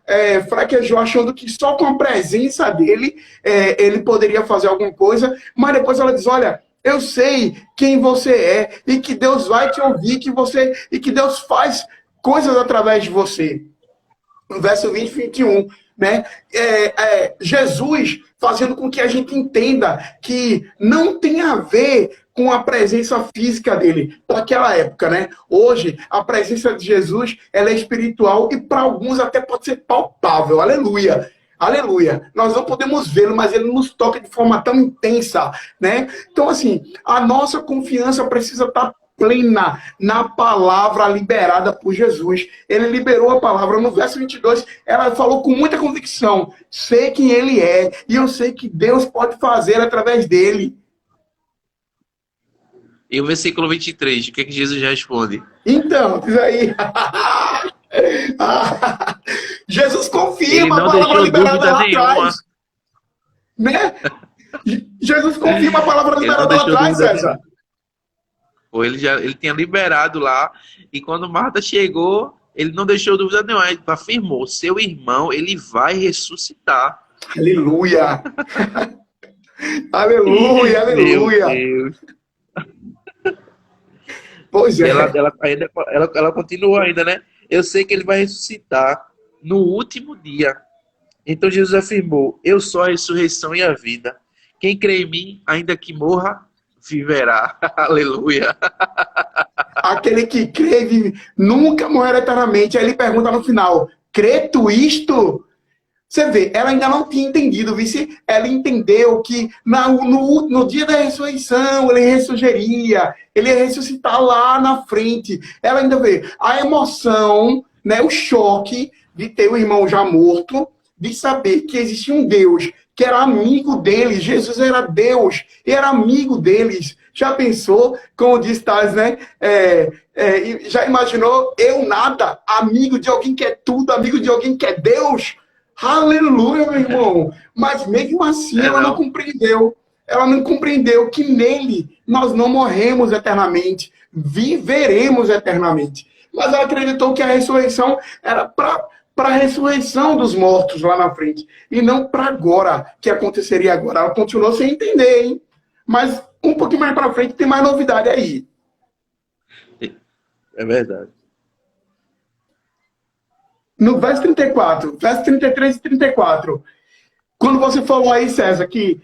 fraquejou, achando que só com a presença dele, ele poderia fazer alguma coisa, mas depois ela diz, olha, eu sei quem você é, e que Deus vai te ouvir, e que Deus faz coisas através de você. No verso 20 e 21, né? Jesus fazendo com que a gente entenda que não tem a ver com a presença física dele, naquela época, né? Hoje, a presença de Jesus, ela é espiritual e para alguns até pode ser palpável, aleluia. Aleluia. Nós não podemos vê-lo, mas ele nos toca de forma tão intensa, né? Então, assim, a nossa confiança precisa estar plena na palavra liberada por Jesus. Ele liberou a palavra. No verso 22, ela falou com muita convicção: sei quem ele é e eu sei que Deus pode fazer através dele. E o versículo 23, o que é que Jesus responde? Então, diz aí. Jesus Ele confirma a não palavra deixou liberada dúvida lá nenhuma. atrás. Né? Jesus confirma a palavra Ele não liberada lá deixou atrás, dúvida César. nenhuma. Ou ele tinha liberado lá, e quando Marta chegou, ele não deixou dúvida nenhuma. Ele afirmou: seu irmão, ele vai ressuscitar. Aleluia. Aleluia, Meu aleluia. Deus. Pois E ela, é. ela continua ainda, né? Eu sei que ele vai ressuscitar no último dia. Então Jesus afirmou: eu sou a ressurreição e a vida. Quem crê em mim, ainda que morra, viverá. Aleluia. Aquele que crê vive, nunca morrerá eternamente. Aí ele pergunta no final: crê tu isto? Você vê, ela ainda não tinha entendido, vice? Ela entendeu que no dia da ressurreição ele ressurgiria, ele ia ressuscitar lá na frente. Ela ainda vê a emoção, né, o choque de ter o irmão já morto, de saber que existia um Deus que era amigo deles. Jesus era Deus e era amigo deles. Já pensou, como diz Tales, né? Já imaginou eu nada, amigo de alguém que é tudo, amigo de alguém que é Deus? Aleluia, meu irmão. Mas mesmo assim É ela não não? compreendeu. Ela não compreendeu que nele nós não morremos eternamente, viveremos eternamente. Mas ela acreditou que a ressurreição era para a ressurreição dos mortos lá na frente, e não para agora, que aconteceria agora. Ela continuou sem entender, hein? Mas um pouquinho mais para frente tem mais novidade aí. É verdade. No verso 34, verso 33 e 34. Quando você falou aí, César, que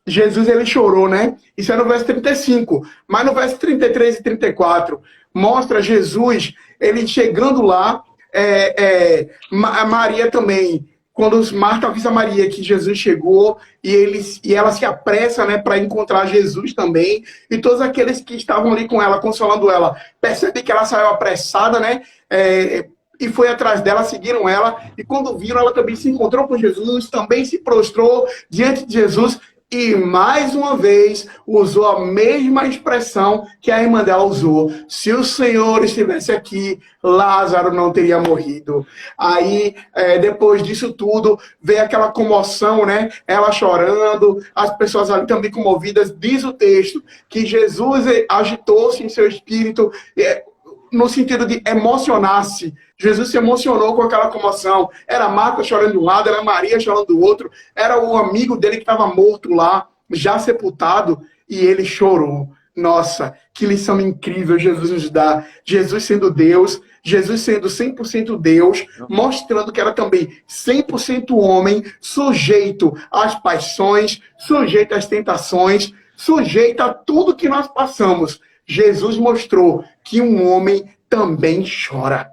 Jesus ele chorou, né? Isso é no verso 35. Mas no verso 33 e 34, mostra Jesus, ele chegando lá, Maria também. Quando Marta avisa Maria que Jesus chegou e ela se apressa, né, para encontrar Jesus também, e todos aqueles que estavam ali com ela, consolando ela, percebem que ela saiu apressada, né? E foi atrás dela, seguiram ela, e quando viram, ela também se encontrou com Jesus, também se prostrou diante de Jesus, e mais uma vez usou a mesma expressão que a irmã dela usou: se o Senhor estivesse aqui, Lázaro não teria morrido. Aí, depois disso tudo, veio aquela comoção, né? Ela chorando, as pessoas ali também comovidas. Diz o texto que Jesus agitou-se em seu espírito, no sentido de emocionar-se. Jesus se emocionou com aquela comoção. Era Marta chorando de um lado, era Maria chorando do outro, era o amigo dele que estava morto lá, já sepultado, e ele chorou. Nossa, que lição incrível Jesus nos dá. Jesus sendo Deus, Jesus sendo 100% Deus, mostrando que era também 100% homem, sujeito às paixões, sujeito às tentações, sujeito a tudo que nós passamos. Jesus mostrou que um homem também chora.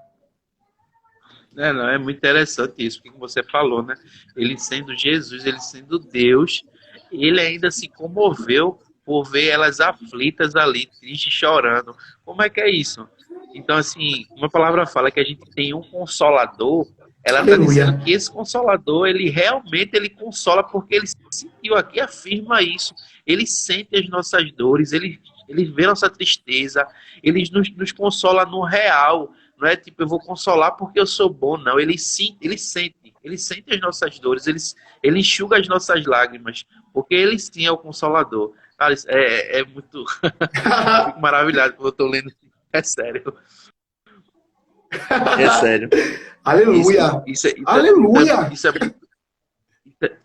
Não, é muito interessante isso que você falou, né? Ele sendo Jesus, ele sendo Deus, ele ainda se comoveu por ver elas aflitas ali, tristes, chorando. Como é que é isso? Então, assim, uma palavra fala que a gente tem um consolador, ela está Aleluia. dizendo que esse consolador, ele realmente ele consola porque ele sentiu aqui, afirma isso. Ele sente as nossas dores, ele vê nossa tristeza, ele nos consola no real. Não é tipo, eu vou consolar porque eu sou bom, não. Ele sente as nossas dores, ele enxuga as nossas lágrimas, porque ele sim é o consolador. Cara, isso é muito. Eu fico maravilhado quando eu tô lendo. É sério. É sério. Aleluia. Isso Aleluia.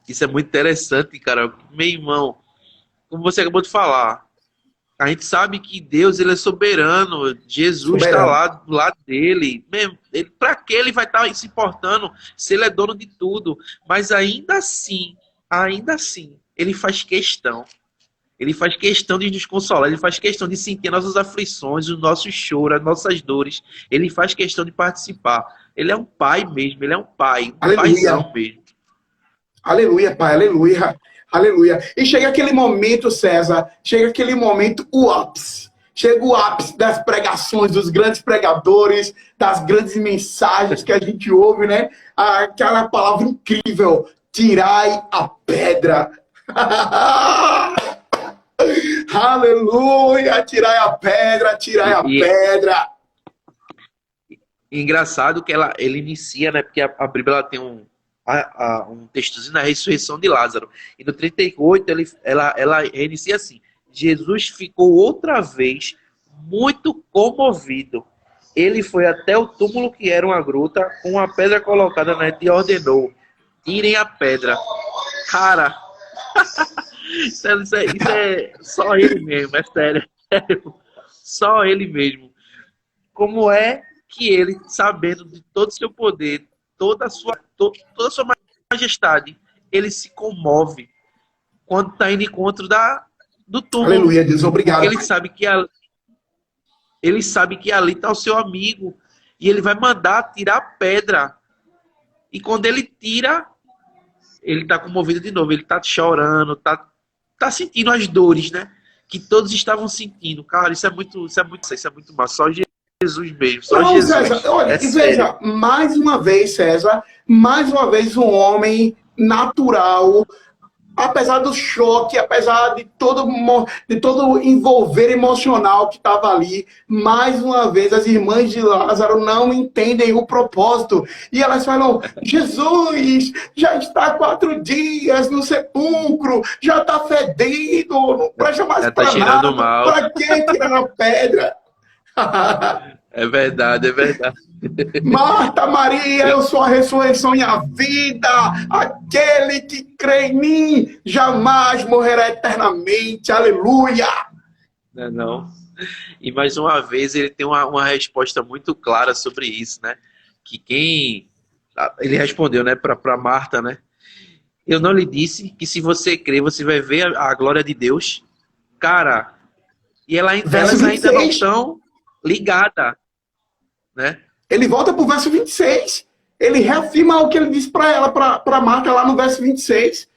Isso é muito interessante, cara. Meu irmão, como você acabou de falar, a gente sabe que Deus ele é soberano. Jesus está Soberano. lá do lado dele. Para que ele vai estar se importando se ele é dono de tudo? Mas ainda assim, ele faz questão. Ele faz questão de nos consolar, ele faz questão de sentir nossas aflições, os nossos choros, as nossas dores. Ele faz questão de participar. Ele é um pai mesmo, ele é um pai, um Aleluia. paizão mesmo. Aleluia, Pai, aleluia, aleluia. E chega aquele momento, César, chega aquele momento, o ápice. Chega o ápice das pregações, dos grandes pregadores, das grandes mensagens que a gente ouve, né? Aquela palavra incrível, tirai a pedra. Aleluia, tirai a pedra, tirai a pedra. Engraçado que ele inicia, né? Porque a Bíblia ela tem um textozinho na ressurreição de Lázaro. E no 38 ela inicia assim: Jesus ficou outra vez muito comovido. Ele foi até o túmulo, que era uma gruta, com uma pedra colocada na e ordenou: tirem a pedra. Cara, isso é só ele mesmo, é sério. Só ele mesmo. Como é que ele, sabendo de todo o seu poder, toda a sua majestade, ele se comove quando está indo em encontro do túmulo? Aleluia, Deus, obrigado. Porque ele sabe que ali está o seu amigo e ele vai mandar tirar a pedra. E quando ele tira, ele está comovido de novo, ele está chorando, está sentindo as dores, né? Que todos estavam sentindo. Cara, isso é muito massa. Só Jesus mesmo, só Não, Jesus. César, olha, e veja, mais uma vez, César, mais uma vez um homem natural, apesar do choque, apesar de todo o envolver emocional que estava ali, mais uma vez as irmãs de Lázaro não entendem o propósito. E elas falam: Jesus já está 4 dias no sepulcro, já está fedido, não presta mais para nada, para que tirar a pedra? É verdade, é verdade. Marta, Maria, eu sou a ressurreição e a vida. Aquele que crê em mim jamais morrerá eternamente. Aleluia! Não. E mais uma vez ele tem uma resposta muito clara sobre isso, né? Ele respondeu, né, para Marta, né? Eu não lhe disse que se você crer, você vai ver a glória de Deus? Cara, e elas ainda não estão ligadas, né? Ele volta para o verso 26. Ele reafirma o que ele disse para ela, para Marta, lá no verso 26.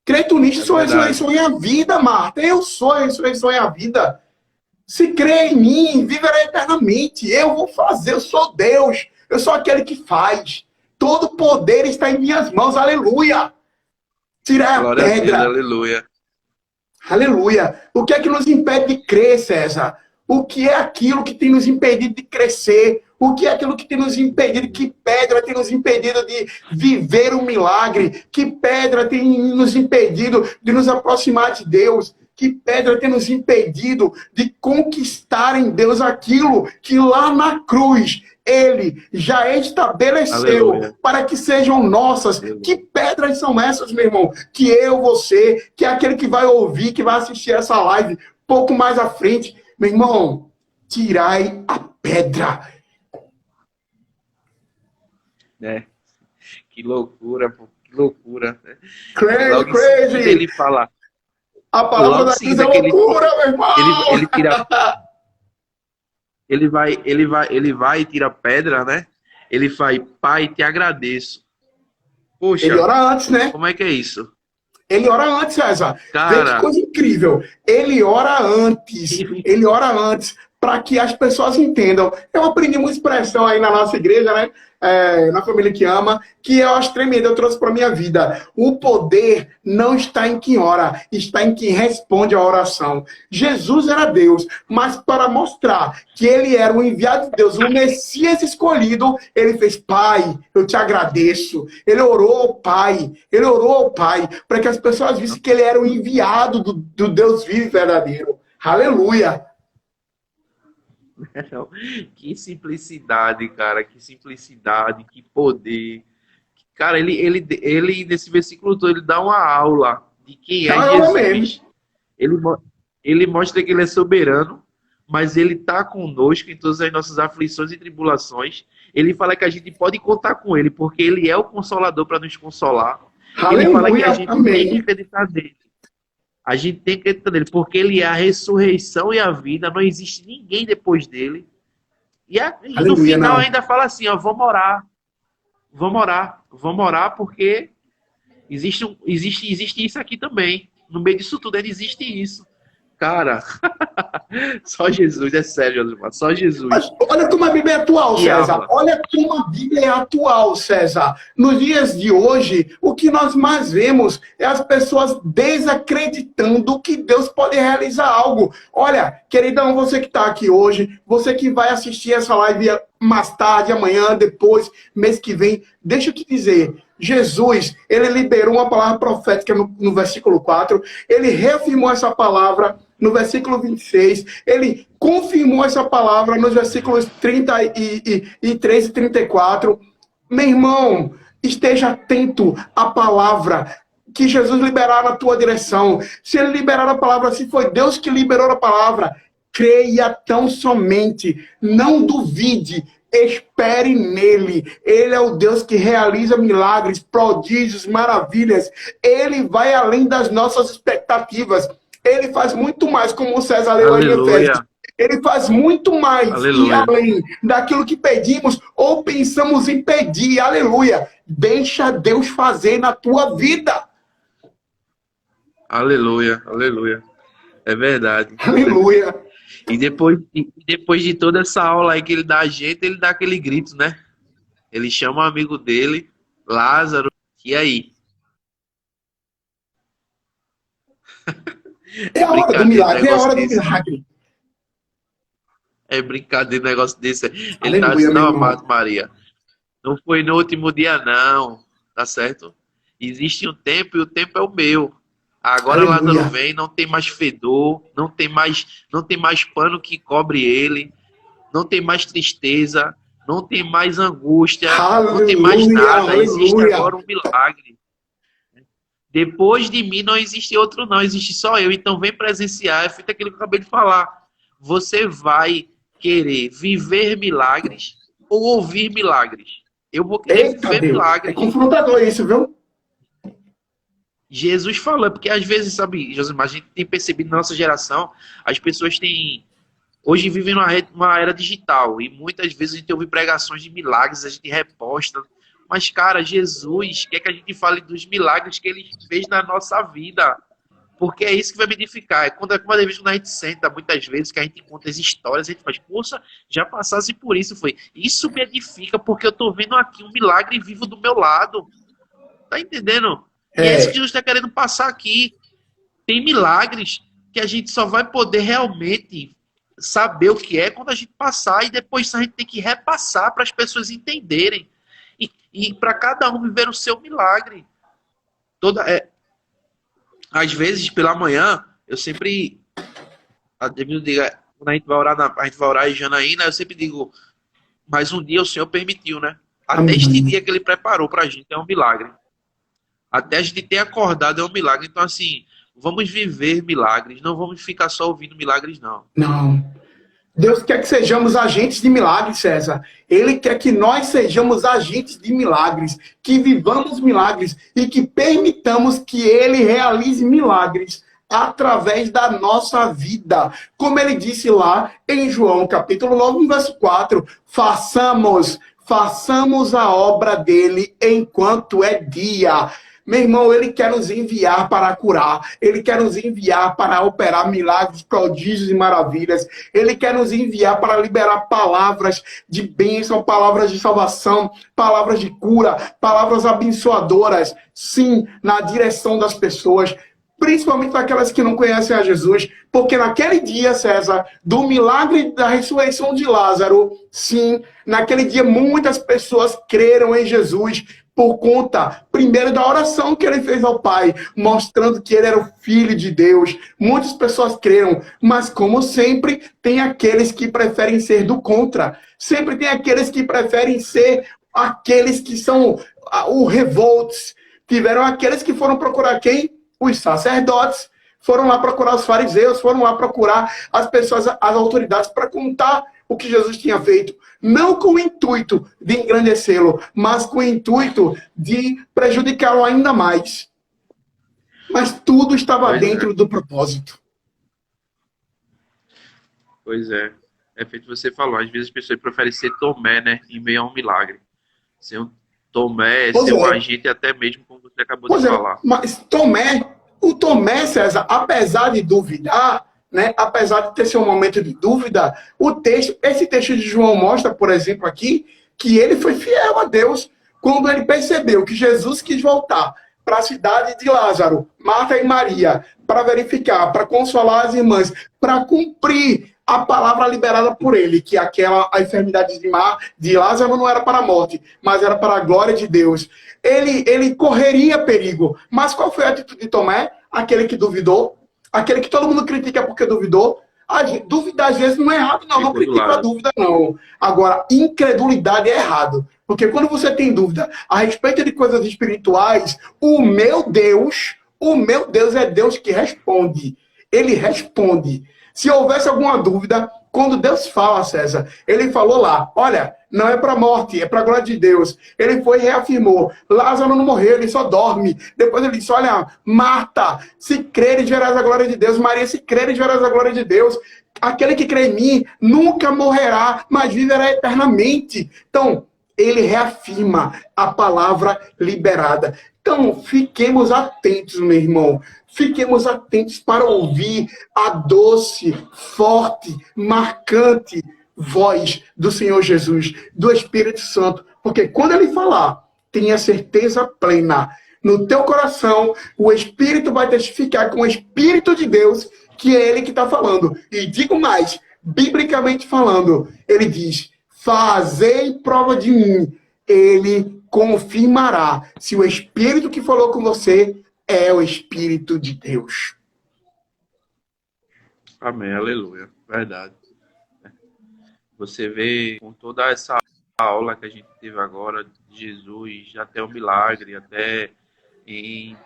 Crê tu nisto, sou a ressurreição e a vida, Marta. Eu sou a ressurreição e a vida. Se crê em mim, viverá eternamente. Eu vou fazer, eu sou Deus. Eu sou aquele que faz. Todo poder está em minhas mãos. Aleluia. Tirar a pedra. Deus, aleluia. Aleluia. O que é que nos impede de crer, César? O que é aquilo que tem nos impedido de crescer? O que é aquilo que tem nos impedido? Que pedra tem nos impedido de viver um milagre? Que pedra tem nos impedido de nos aproximar de Deus? Que pedra tem nos impedido de conquistar em Deus aquilo que lá na cruz Ele já estabeleceu, aleluia, para que sejam nossas? Aleluia. Que pedras são essas, meu irmão? Que eu, você, que é aquele que vai ouvir, que vai assistir essa live pouco mais à frente, meu irmão, tirai a pedra. Que loucura, pô, que loucura. Crazy. Ele fala. A palavra da Deus é loucura, meu irmão. Ele tira. Ele vai e tira a pedra, né? Ele faz: Pai, te agradeço. Poxa. Ele ora antes, né? Como é que é isso? Ele ora antes, César. Cara, vê que coisa incrível. Ele ora antes. Ele ora antes. para que as pessoas entendam. Eu aprendi uma expressão aí na nossa igreja, né? Na família que ama, que eu acho tremendo, eu trouxe para minha vida. O poder não está em quem ora, está em quem responde a oração. Jesus era Deus, mas para mostrar que ele era o enviado de Deus, o Messias escolhido, ele fez: Pai, eu te agradeço. Ele orou ao Pai, para que as pessoas vissem que ele era o enviado do Deus vivo e verdadeiro. Aleluia! Que simplicidade, cara, que simplicidade, que poder. Cara, ele nesse versículo todo, ele dá uma aula de quem é Jesus. Ele mostra que ele é soberano, mas ele está conosco em todas as nossas aflições e tribulações. Ele fala que a gente pode contar com ele, porque ele é o consolador para nos consolar. Aleluia, ele fala que a gente amém. tem que acreditar nele. A gente tem que acreditar nele, porque ele é a ressurreição e a vida, não existe ninguém depois dele. E no final ainda fala assim, ó, vamos orar, porque existe isso aqui também. No meio disso tudo, existe isso. Cara, só Jesus, é sério, Josimar, só Jesus. Mas olha como a Bíblia é atual, César. Aula. Olha como a Bíblia é atual, César. Nos dias de hoje, o que nós mais vemos é as pessoas desacreditando que Deus pode realizar algo. Olha, queridão, você que está aqui hoje, você que vai assistir essa live mais tarde, amanhã, depois, mês que vem, deixa eu te dizer, Jesus, ele liberou uma palavra profética no versículo 4, ele reafirmou essa palavra no versículo 26, ele confirmou essa palavra nos versículos 33 e 34. Meu irmão, esteja atento à palavra que Jesus liberar na tua direção. Se ele liberar a palavra, se foi Deus que liberou a palavra, creia tão somente, não duvide, espere nele. Ele é o Deus que realiza milagres, prodígios, maravilhas. Ele vai além das nossas expectativas. Ele faz muito mais, como o César leu aí em Efésios. Ele faz muito mais e além daquilo que pedimos ou pensamos em pedir. Aleluia. Deixa Deus fazer na tua vida. Aleluia, aleluia. É verdade. Aleluia. E depois de toda essa aula aí que ele dá a gente, ele dá aquele grito, né? Ele chama o amigo dele, Lázaro, e aí? É a hora do milagre, é a hora do milagre. É brincadeira, negócio desse. Ele Aleluia, tá assim, não, meu irmão. amado Maria. Não foi no último dia, não. Tá certo? Existe um tempo e o tempo é o meu. Agora Aleluia. Lázaro vem, não tem mais fedor, não tem mais pano que cobre ele, não tem mais tristeza, não tem mais angústia, Aleluia, não tem mais nada. aleluia. Existe agora um milagre. Depois de mim não existe outro não, existe só eu. Então vem presenciar, é feito aquilo que eu acabei de falar. Você vai querer viver milagres ou ouvir milagres? Eu vou querer viver milagres. É confrontador isso, viu? Jesus falou, porque às vezes, sabe, Josimar, a gente tem percebido na nossa geração, as pessoas hoje vivem numa era digital, e muitas vezes a gente ouve pregações de milagres, a gente reposta, mas, cara, Jesus quer que a gente fale dos milagres que ele fez na nossa vida, porque é isso que vai me edificar. É quando a gente senta, muitas vezes, que a gente conta as histórias, a gente faz, poxa, já passasse por isso, isso me edifica, porque eu tô vendo aqui um milagre vivo do meu lado, tá entendendo? E é isso que Jesus está querendo passar aqui. Tem milagres que a gente só vai poder realmente saber o que é quando a gente passar, e depois a gente tem que repassar para as pessoas entenderem. E para cada um viver o seu milagre. Às vezes, pela manhã, eu sempre quando a gente vai orar em Janaína, eu sempre digo, mas um dia o Senhor permitiu, né? Até este dia que ele preparou para a gente é um milagre. Até a gente ter acordado é um milagre. Então, assim, vamos viver milagres. Não vamos ficar só ouvindo milagres, não. Não. Deus quer que sejamos agentes de milagres, César. Ele quer que nós sejamos agentes de milagres, que vivamos milagres e que permitamos que Ele realize milagres através da nossa vida. Como Ele disse lá em João, capítulo 9, verso 4, façamos a obra dele enquanto é dia. Meu irmão, ele quer nos enviar para curar, ele quer nos enviar para operar milagres, prodígios e maravilhas, ele quer nos enviar para liberar palavras de bênção, palavras de salvação, palavras de cura, palavras abençoadoras, sim, na direção das pessoas, principalmente daquelas que não conhecem a Jesus, porque naquele dia, César, do milagre da ressurreição de Lázaro, sim, naquele dia muitas pessoas creram em Jesus por conta, primeiro, da oração que ele fez ao Pai, mostrando que ele era o Filho de Deus. Muitas pessoas creram, mas como sempre, tem aqueles que preferem ser do contra. Sempre tem aqueles que preferem ser aqueles que são o revoltos. Tiveram aqueles que foram procurar quem? Os sacerdotes. Foram lá procurar os fariseus, foram lá procurar as pessoas, as autoridades, para contar o que Jesus tinha feito. Não com o intuito de engrandecê-lo, mas com o intuito de prejudicá-lo ainda mais. Mas tudo estava dentro do propósito. Pois é. É feito você falou. Às vezes as pessoas preferem ser Tomé, né? Em meio a um milagre. Ser um Tomé, ser um agente até mesmo, como você acabou de falar. Mas o Tomé, César, apesar de duvidar, né, apesar de ter seu momento de dúvida, esse texto de João mostra, por exemplo, aqui, que ele foi fiel a Deus quando ele percebeu que Jesus quis voltar para a cidade de Lázaro, Marta e Maria, para verificar, para consolar as irmãs, para cumprir a palavra liberada por ele, que a enfermidade de Lázaro não era para a morte, mas era para a glória de Deus. Ele correria perigo. Mas qual foi a atitude de Tomé? Aquele que duvidou, aquele que todo mundo critica porque duvidou. Dúvida às vezes não é errado, não. Não critico a dúvida, não. Agora, incredulidade é errado. Porque quando você tem dúvida a respeito de coisas espirituais, o meu Deus é Deus que responde. Ele responde. Se houvesse alguma dúvida, quando Deus fala, César, ele falou lá, olha, não é para a morte, é para a glória de Deus. Ele foi e reafirmou, Lázaro não morreu, ele só dorme. Depois ele disse, olha, Marta, se creres verás a glória de Deus. Maria, se creres verás a glória de Deus. Aquele que crê em mim nunca morrerá, mas viverá eternamente. Então, ele reafirma a palavra liberada. Então, fiquemos atentos, meu irmão. Fiquemos atentos para ouvir a doce, forte, marcante voz do Senhor Jesus, do Espírito Santo. Porque quando ele falar, tenha certeza plena. No teu coração, o Espírito vai testificar com o Espírito de Deus que é ele que está falando. E digo mais, biblicamente falando, ele diz, fazei prova de mim. Ele confirmará se o Espírito que falou com você é o Espírito de Deus. Amém, aleluia. Verdade. Você vê com toda essa aula que a gente teve agora de Jesus, até o milagre, até em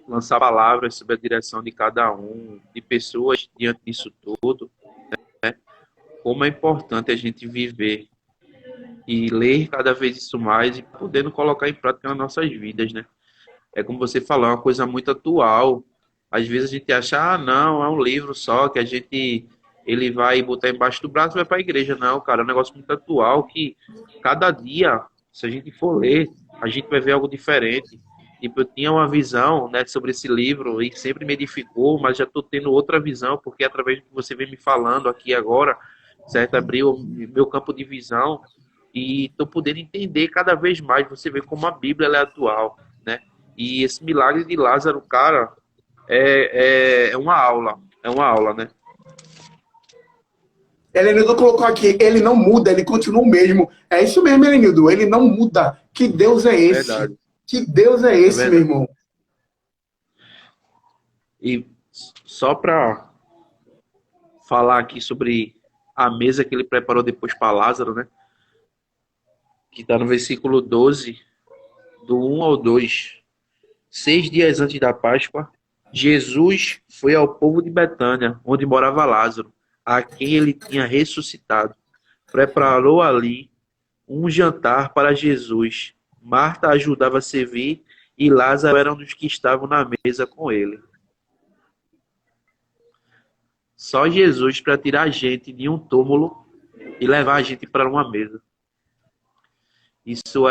lançar palavras sobre a direção de cada um, de pessoas diante disso tudo, né? Como é importante a gente viver e ler cada vez isso mais e podendo colocar em prática nas nossas vidas, né? É como você falou, é uma coisa muito atual. Às vezes a gente acha, não, é um livro só que ele vai botar embaixo do braço e vai para a igreja. Não, cara, é um negócio muito atual que cada dia, se a gente for ler, a gente vai ver algo diferente. Tipo, eu tinha uma visão, né, sobre esse livro e sempre me edificou, mas já estou tendo outra visão, porque através do que você vem me falando aqui agora, certo, abriu o meu campo de visão e estou podendo entender cada vez mais. Você vê como a Bíblia ela é atual, né? E esse milagre de Lázaro, cara, é uma aula, né? Helenildo colocou aqui, ele não muda, ele continua o mesmo. É isso mesmo, Helenildo, ele não muda. Que Deus é esse? Verdade. Que Deus é esse, meu irmão? E só para falar aqui sobre a mesa que ele preparou depois para Lázaro, né? Que está no versículo 12, do 1 ao 2. 6 dias antes da Páscoa, Jesus foi ao povo de Betânia, onde morava Lázaro, a quem ele tinha ressuscitado. Preparou ali um jantar para Jesus. Marta ajudava a servir e Lázaro era um dos que estavam na mesa com ele. Só Jesus para tirar a gente de um túmulo e levar a gente para uma mesa. Isso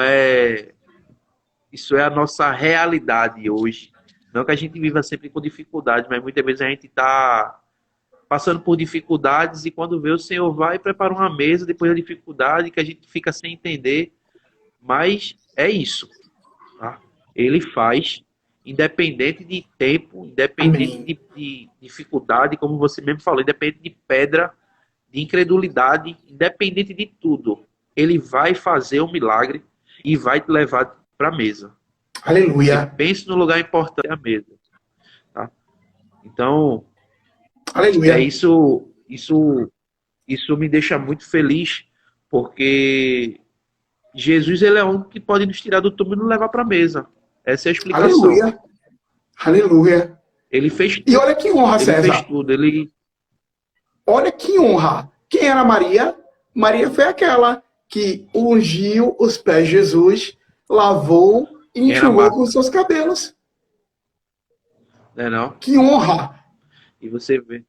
Isso é a nossa realidade hoje. Não que a gente viva sempre com dificuldade, mas muitas vezes a gente está passando por dificuldades e quando vê o Senhor vai e prepara uma mesa depois da dificuldade que a gente fica sem entender. Mas é isso, tá? Ele faz, independente de tempo, independente Amém. de dificuldade, como você mesmo falou, independente de pedra, de incredulidade, independente de tudo. Ele vai fazer um milagre e vai te levar para a mesa. Você Aleluia. pensa no lugar importante, é a mesa, tá? Então, é Aleluia. isso me deixa muito feliz, porque Jesus ele é o único que pode nos tirar do túmulo e nos levar para a mesa. Essa é a explicação. Aleluia. Aleluia. Ele fez E tudo. olha que honra, Ele fez César. tudo. Ele Olha que honra. Quem era Maria? Maria foi aquela que ungiu os pés de Jesus, lavou e era enxugou com Marta, seus cabelos. né não? Que honra. E você vê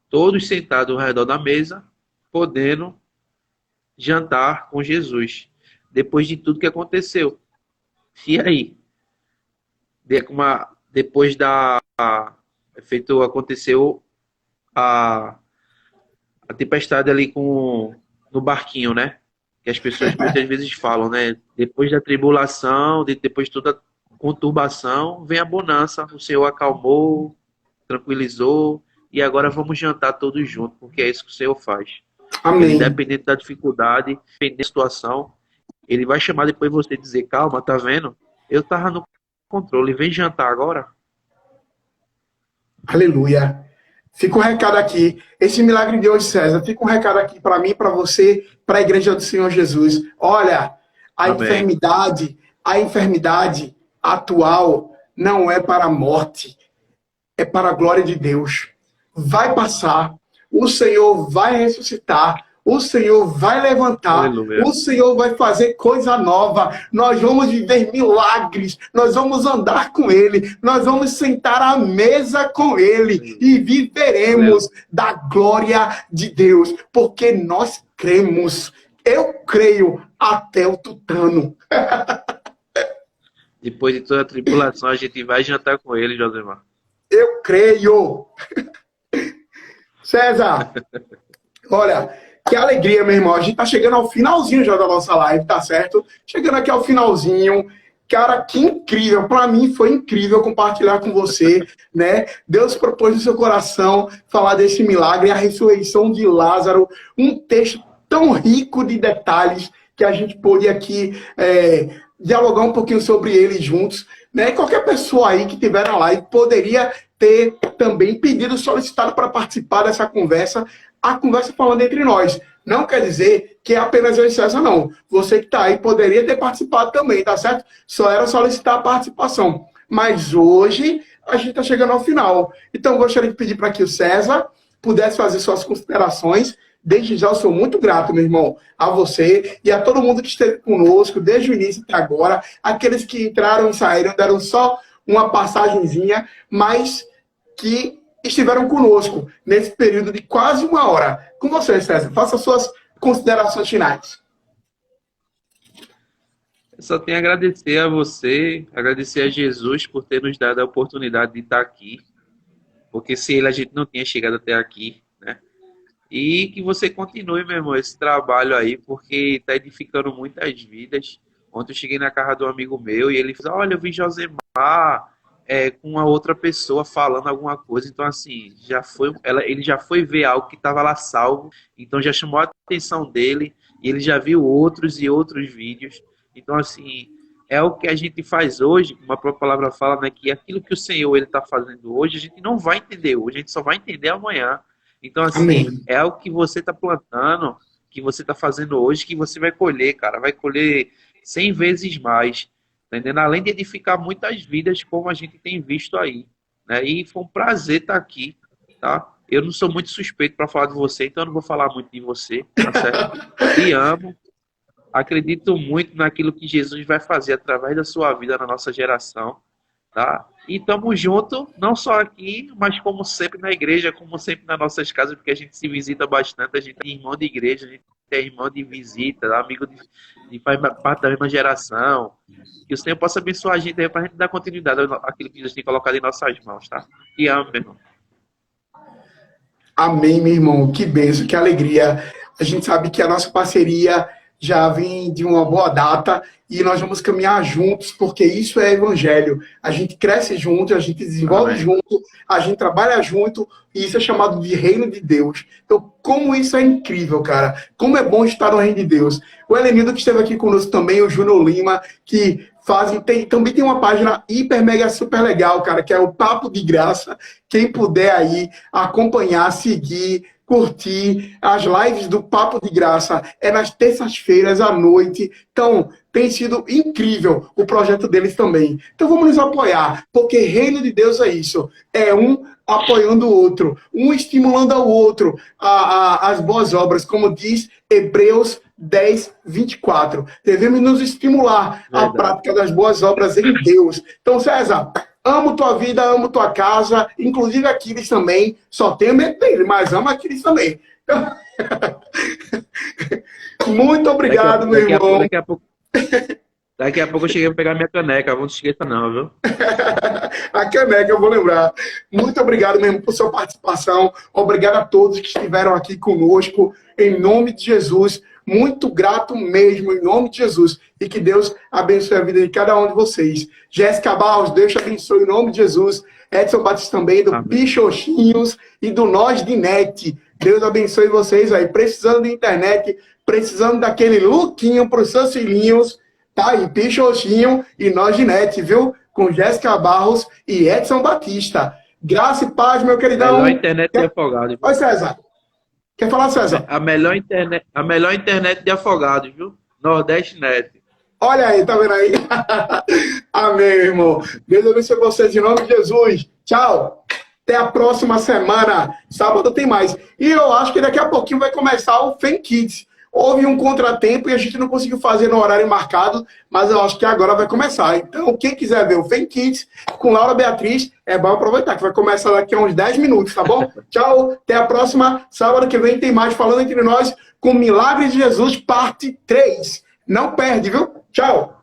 todos sentados ao redor da mesa, podendo jantar com Jesus. Depois de tudo que aconteceu. E aí? Depois da feito aconteceu a, a tempestade ali no barquinho, né? Que as pessoas muitas vezes falam, né? Depois da tribulação, depois de toda a conturbação, vem a bonança. O Senhor acalmou, tranquilizou, e agora vamos jantar todos juntos, porque é isso que o Senhor faz. Ele, Amém. independente da dificuldade, independente da situação, ele vai chamar depois você e dizer, calma, tá vendo? Eu tava no controle, vem jantar agora. Aleluia. Fica um recado aqui. Esse milagre de hoje, César, fica um recado aqui para mim, para você, para a igreja do Senhor Jesus. Olha, Amém. a enfermidade atual não é para a morte, é para a glória de Deus. Vai passar, o Senhor vai ressuscitar, o Senhor vai levantar, Aleluia. o Senhor vai fazer coisa nova. Nós vamos viver milagres, nós vamos andar com Ele, nós vamos sentar à mesa com Ele e Aleluia. viveremos da glória de Deus, porque nós cremos. Eu creio até o tutano. Depois de toda a tribulação, a gente vai jantar com ele, Josemar. Eu creio. César, olha, que alegria, meu irmão. A gente tá chegando ao finalzinho já da nossa live, tá certo? Chegando aqui ao finalzinho. Cara, que incrível. Para mim foi incrível compartilhar com você, né? Deus propôs no seu coração falar desse milagre, a ressurreição de Lázaro, um texto tão rico de detalhes que a gente pôde aqui dialogar um pouquinho sobre ele juntos, né? Qualquer pessoa aí que estiver na live poderia ter também pedido solicitado para participar dessa conversa, a conversa falando entre nós. Não quer dizer que é apenas eu e César, não. Você que está aí poderia ter participado também, tá certo? Só era solicitar a participação. Mas hoje a gente está chegando ao final. Então eu gostaria de pedir para que o César pudesse fazer suas considerações. Desde já eu sou muito grato, meu irmão, a você e a todo mundo que esteve conosco desde o início até agora. Aqueles que entraram e saíram, deram só uma passagenzinha, mas que estiveram conosco nesse período de quase uma hora. Com você, César, faça suas considerações finais. Eu só tenho a agradecer a você, agradecer a Jesus por ter nos dado a oportunidade de estar aqui, porque sem ele a gente não tinha chegado até aqui, né? E que você continue, meu irmão, esse trabalho aí, porque está edificando muitas vidas. Ontem eu cheguei na casa de um amigo meu e ele falou, olha, eu vi Josemar com uma outra pessoa falando alguma coisa. Então, assim, ele já foi ver algo que estava lá salvo, então já chamou a atenção dele e ele já viu outros e outros vídeos. Então, assim, é o que a gente faz hoje, como a própria palavra fala, né, que aquilo que o Senhor ele está fazendo hoje, a gente não vai entender hoje, a gente só vai entender amanhã. Então, assim, Amém. é algo que você está plantando, que você está fazendo hoje, que você vai colher, cara. Vai colher 100 vezes mais, tá entendendo? Além de edificar muitas vidas, como a gente tem visto aí, né? E foi um prazer estar aqui, tá? Eu não sou muito suspeito para falar de você, então eu não vou falar muito de você, tá certo? Te amo, acredito muito naquilo que Jesus vai fazer através da sua vida na nossa geração, tá? E estamos juntos, não só aqui, mas como sempre na igreja, como sempre nas nossas casas, porque a gente se visita bastante, a gente é irmão de igreja, a gente é irmão de visita, amigo de faz parte da mesma geração. Que o Senhor possa abençoar a gente aí para a gente dar continuidade àquilo que Deus tem colocado em nossas mãos, tá? Te amo, meu irmão. Amém, meu irmão. Que bênção, que alegria. A gente sabe que a nossa parceria já vem de uma boa data e nós vamos caminhar juntos, porque isso é evangelho. A gente cresce junto, a gente desenvolve Amém. junto, a gente trabalha junto e isso é chamado de reino de Deus. Então, como isso é incrível, cara. Como é bom estar no reino de Deus. O Helenildo que esteve aqui conosco também, o Júnior Lima, que também tem uma página hiper, mega, super legal, cara, que é o Papo de Graça. Quem puder aí acompanhar, seguir, curtir as lives do Papo de Graça, é nas terças-feiras à noite. Então, tem sido incrível o projeto deles também. Então, vamos nos apoiar, porque reino de Deus é isso. É um apoiando o outro, um estimulando ao outro as boas obras, como diz Hebreus 10, 24. Devemos nos estimular à prática das boas obras em Deus. Então, César, amo tua vida, amo tua casa, inclusive Aquiles também. Só tenho medo dele, mas amo Aquiles também. Muito obrigado, meu irmão. Daqui a pouco eu cheguei a pegar minha caneca, não se esqueça não, viu? A caneca, eu vou lembrar. Muito obrigado mesmo por sua participação. Obrigado a todos que estiveram aqui conosco. Em nome de Jesus. Muito grato mesmo, em nome de Jesus. E que Deus abençoe a vida de cada um de vocês. Jéssica Barros, Deus te abençoe em nome de Jesus. Edson Batista também, do Pichochinhos e do Nós de Net. Deus abençoe vocês aí. Precisando de internet, precisando daquele lookinho para os seus filhinhos. Tá aí, Pichochinho e Nós de Net, viu? Com Jéssica Barros e Edson Batista. Graça e paz, meu queridão. Melhor internet de Afogados. Oi, César. Quer falar, César? A melhor internet de Afogados, viu? Nordeste Net. Olha aí, tá vendo aí? Amém, irmão. Deus abençoe vocês em nome de Jesus. Tchau. Até a próxima semana. Sábado tem mais. E eu acho que daqui a pouquinho vai começar o Fan Kids. Houve um contratempo e a gente não conseguiu fazer no horário marcado, mas eu acho que agora vai começar. Então, quem quiser ver o Fan Kids com Laura Beatriz, é bom aproveitar, que vai começar daqui a uns 10 minutos, tá bom? Tchau, até a próxima. Sábado que vem tem mais Falando Entre Nós com Milagres de Jesus, parte 3. Não perde, viu? Tchau.